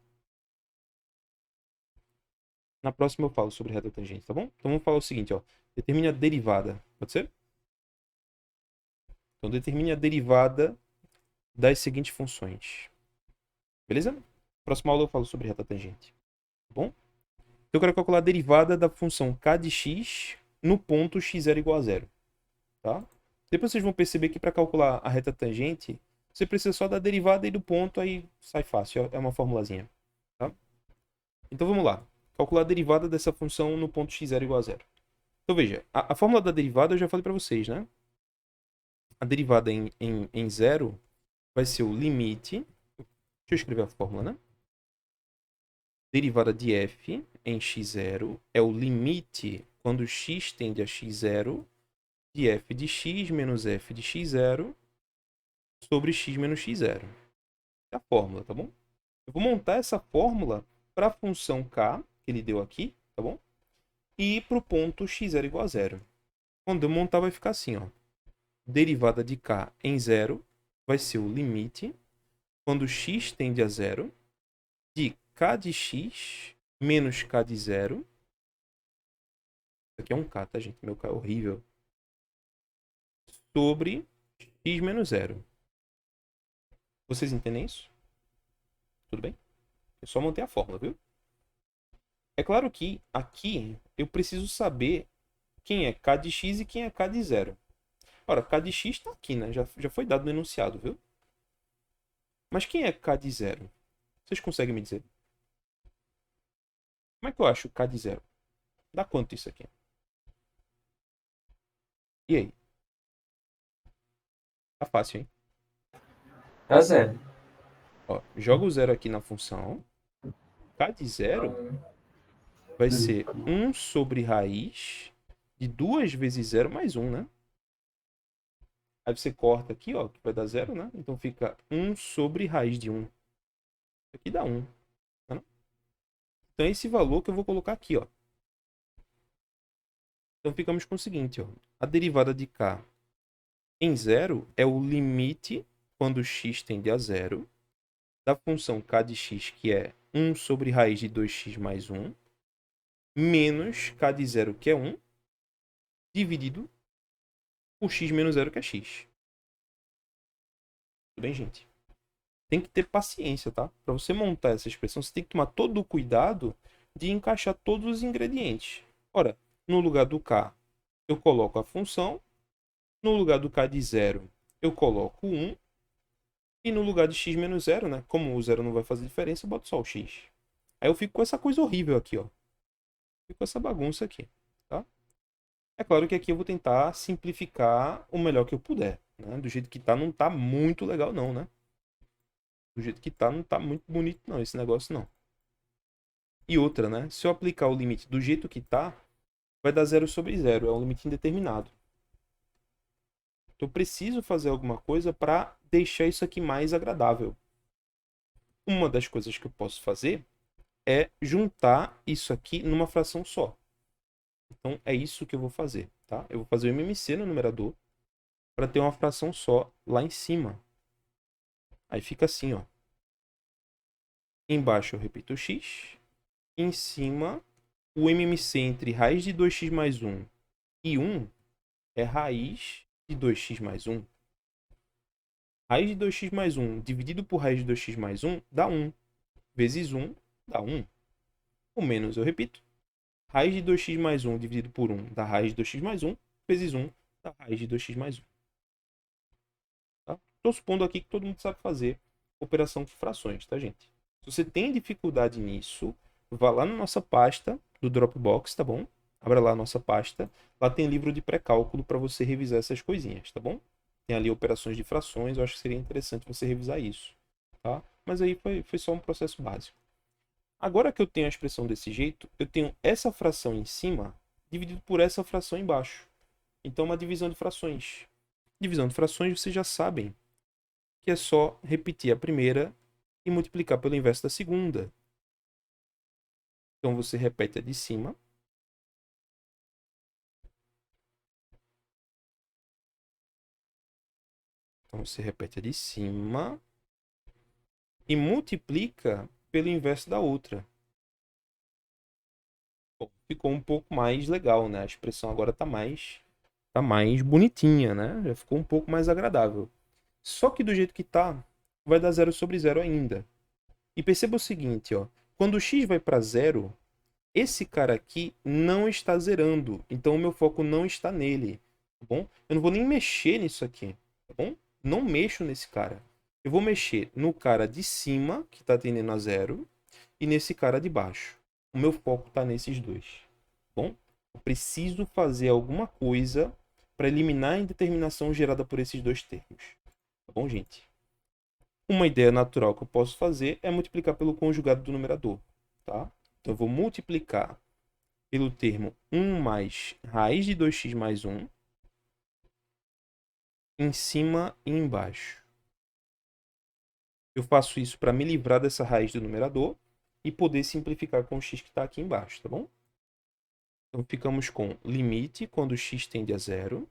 Na próxima eu falo sobre reta tangente, tá bom? Então vamos falar o seguinte, ó. Determine a derivada. Pode ser? Então determine a derivada das seguintes funções. Beleza? Próxima aula eu falo sobre reta tangente. Tá bom? Então eu quero calcular a derivada da função k de x no ponto x0 igual a zero. Tá? Depois vocês vão perceber que para calcular a reta tangente, você precisa só da derivada e do ponto, aí sai fácil. É uma formulazinha. Tá? Então vamos lá. Calcular a derivada dessa função no ponto x0 igual a zero. Então veja, a fórmula da derivada eu já falei para vocês, né? A derivada em zero vai ser o limite. Deixa eu escrever a fórmula, né? Derivada de f em x0 é o limite quando x tende a x0 de f de x menos f de x0 sobre x menos x0. É a fórmula, tá bom? Eu vou montar essa fórmula para a função k, que ele deu aqui, tá bom? E para o ponto x0 igual a zero. Quando eu montar, vai ficar assim, ó. Derivada de k em zero vai ser o limite quando x tende a zero de k de x menos k de zero. Isso aqui é um k, tá, gente? Meu k é horrível. Sobre x menos zero. Vocês entendem isso? Tudo bem? Eu só montei a fórmula, viu? É claro que aqui eu preciso saber quem é k de x e quem é k de zero. Ora, k de x está aqui, né? Já foi dado no enunciado, viu? Mas quem é k de zero? Vocês conseguem me dizer? Como é que eu acho k de zero? Dá quanto isso aqui? E aí? Tá fácil, hein? Tá zero. Ó, joga o zero aqui na função. K de zero vai ser 1 sobre raiz de 2 vezes 0 mais 1, né? Aí você corta aqui, ó, que vai dar 0, né? Então fica 1 sobre raiz de 1. Aqui dá 1. Tá, não? Então é esse valor que eu vou colocar aqui, ó. Então ficamos com o seguinte, ó. A derivada de k em zero é o limite quando x tende a zero da função k de x, que é 1 sobre raiz de 2x mais 1, menos k de zero, que é 1, dividido por x menos zero, que é x. Tudo bem, gente? Tem que ter paciência, tá? Para você montar essa expressão, você tem que tomar todo o cuidado de encaixar todos os ingredientes. Ora, no lugar do k, eu coloco a função. No lugar do k de zero, eu coloco 1. E no lugar de x menos zero, né? Como o zero não vai fazer diferença, eu boto só o x. Aí eu fico com essa coisa horrível aqui, ó. Fico com essa bagunça aqui, tá? É claro que aqui eu vou tentar simplificar o melhor que eu puder, né? Do jeito que tá, não tá muito legal não, né? Do jeito que tá, não tá muito bonito não, esse negócio não. E outra, né? Se eu aplicar o limite do jeito que tá, vai dar 0 sobre 0. É um limite indeterminado. Então eu preciso fazer alguma coisa para deixar isso aqui mais agradável. Uma das coisas que eu posso fazer é juntar isso aqui numa fração só. Então é isso que eu vou fazer, tá? Eu vou fazer o MMC no numerador para ter uma fração só lá em cima. Aí fica assim, ó. Embaixo eu repito o x. Em cima, o MMC entre raiz de 2x mais 1 e 1 é raiz de 2x mais 1. Raiz de 2x mais 1 dividido por raiz de 2x mais 1 dá 1. Vezes 1 dá 1. O menos eu repito. Raiz de 2x mais 1 dividido por 1 dá raiz de 2x mais 1. Vezes 1 dá raiz de 2x mais 1. Tá? Estou supondo aqui que todo mundo sabe fazer operação com frações, tá, gente? Se você tem dificuldade nisso, vá lá na nossa pasta do Dropbox, tá bom? Abra lá a nossa pasta. Lá tem livro de pré-cálculo para você revisar essas coisinhas, tá bom? Tem ali operações de frações, eu acho que seria interessante você revisar isso, tá? Mas aí foi só um processo básico. Agora que eu tenho a expressão desse jeito, eu tenho essa fração em cima dividido por essa fração embaixo. Então, uma divisão de frações. Divisão de frações, vocês já sabem que é só repetir a primeira e multiplicar pelo inverso da segunda. Então, você repete a de cima. Então, você repete a de cima e multiplica pelo inverso da outra. Bom, ficou um pouco mais legal, né? A expressão agora está mais bonitinha, né? Já ficou um pouco mais agradável. Só que do jeito que tá, vai dar 0 sobre 0 ainda. E perceba o seguinte, ó. Quando o x vai para 0, esse cara aqui não está zerando. Então o meu foco não está nele, tá bom? Eu não vou nem mexer nisso aqui, tá bom? Não mexo nesse cara. Eu vou mexer no cara de cima, que está tendendo a 0, e nesse cara de baixo. O meu foco está nesses dois, tá bom? Eu preciso fazer alguma coisa para eliminar a indeterminação gerada por esses dois termos. Tá bom, gente? Uma ideia natural que eu posso fazer é multiplicar pelo conjugado do numerador, tá? Então, eu vou multiplicar pelo termo 1 mais raiz de 2x mais 1 em cima e embaixo. Eu faço isso para me livrar dessa raiz do numerador e poder simplificar com o x que está aqui embaixo, tá bom? Então, ficamos com limite quando x tende a 0.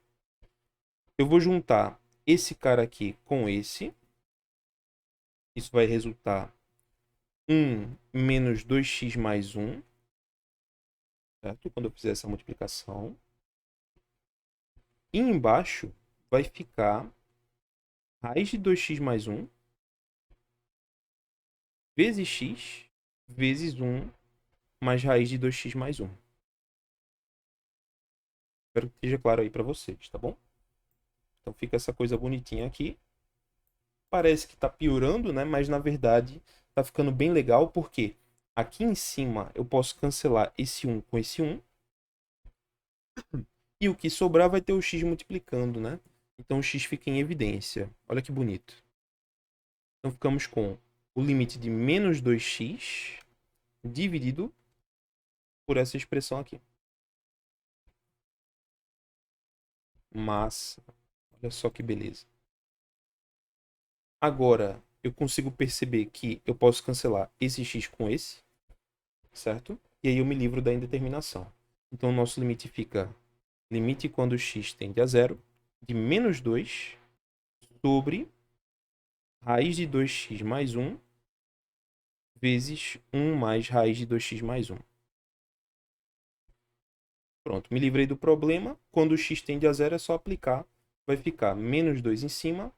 Eu vou juntar esse cara aqui com esse. Isso vai resultar 1 menos 2x mais 1. Certo? Quando eu fizer essa multiplicação. E embaixo vai ficar raiz de 2x mais 1 vezes x vezes 1 mais raiz de 2x mais 1. Espero que esteja claro aí para vocês, tá bom? Então fica essa coisa bonitinha aqui. Parece que está piorando, né? Mas na verdade está ficando bem legal, porque aqui em cima eu posso cancelar esse 1 com esse 1. E o que sobrar vai ter o x multiplicando, né? Então o x fica em evidência. Olha que bonito. Então ficamos com o limite de menos 2x dividido por essa expressão aqui. Massa. Olha só que beleza. Agora, eu consigo perceber que eu posso cancelar esse x com esse, certo? E aí eu me livro da indeterminação. Então, o nosso limite fica limite quando x tende a zero, de menos 2 sobre raiz de 2x mais 1 vezes 1 mais raiz de 2x mais 1. Pronto, me livrei do problema. Quando x tende a zero, é só aplicar. Vai ficar menos 2 em cima.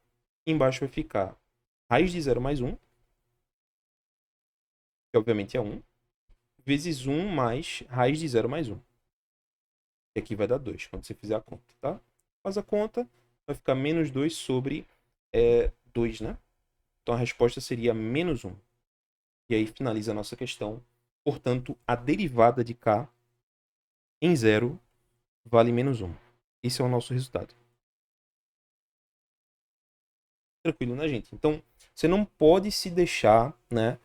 Embaixo vai ficar raiz de 0 mais 1, que obviamente é 1, vezes 1 mais raiz de 0 mais 1. E aqui vai dar 2, quando você fizer a conta, tá? Faz a conta, vai ficar menos 2 sobre 2, né? Então a resposta seria menos 1. E aí finaliza a nossa questão. Portanto, a derivada de k em 0 vale menos 1. Esse é o nosso resultado. Tranquilo, né, gente? Então, você não pode se deixar, né,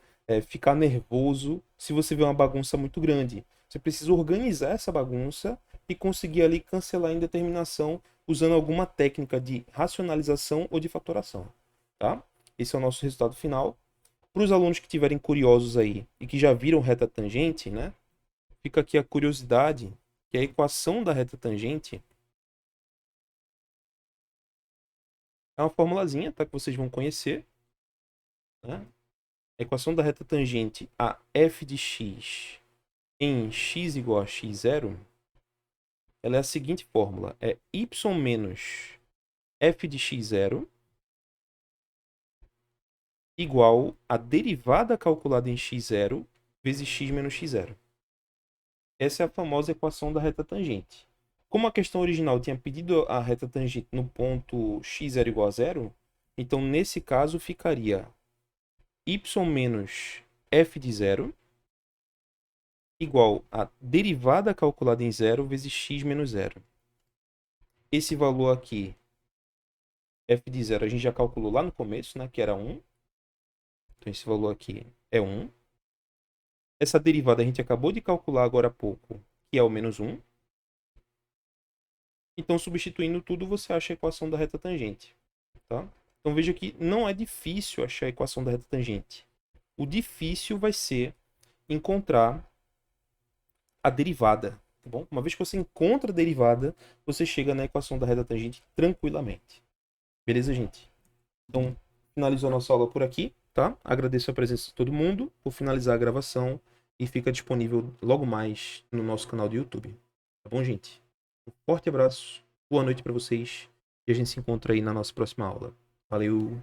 ficar nervoso se você vê uma bagunça muito grande. Você precisa organizar essa bagunça e conseguir ali cancelar a indeterminação usando alguma técnica de racionalização ou de fatoração, tá? Esse é o nosso resultado final. Para os alunos que estiverem curiosos aí e que já viram reta tangente, né, fica aqui a curiosidade que a equação da reta tangente é uma formulazinha, tá, que vocês vão conhecer, né? A equação da reta tangente a f de x em x igual a x0, ela é a seguinte fórmula. É y menos f de x0 igual a derivada calculada em x0 vezes x menos x0. Essa é a famosa equação da reta tangente. Como a questão original tinha pedido a reta tangente no ponto x0 igual a 0, então nesse caso ficaria y menos f de 0 igual a derivada calculada em 0 vezes x menos 0. Esse valor aqui, f de 0, a gente já calculou lá no começo, né, que era 1. Então esse valor aqui é 1. Essa derivada a gente acabou de calcular agora há pouco, que é o menos 1. Então, substituindo tudo, você acha a equação da reta tangente. Tá? Então veja que não é difícil achar a equação da reta tangente. O difícil vai ser encontrar a derivada. Tá bom? Uma vez que você encontra a derivada, você chega na equação da reta tangente tranquilamente. Beleza, gente? Então, finalizou a nossa aula por aqui, tá? Agradeço a presença de todo mundo por finalizar a gravação e fica disponível logo mais no nosso canal do YouTube. Tá bom, gente? Um forte abraço, boa noite para vocês e a gente se encontra aí na nossa próxima aula. Valeu!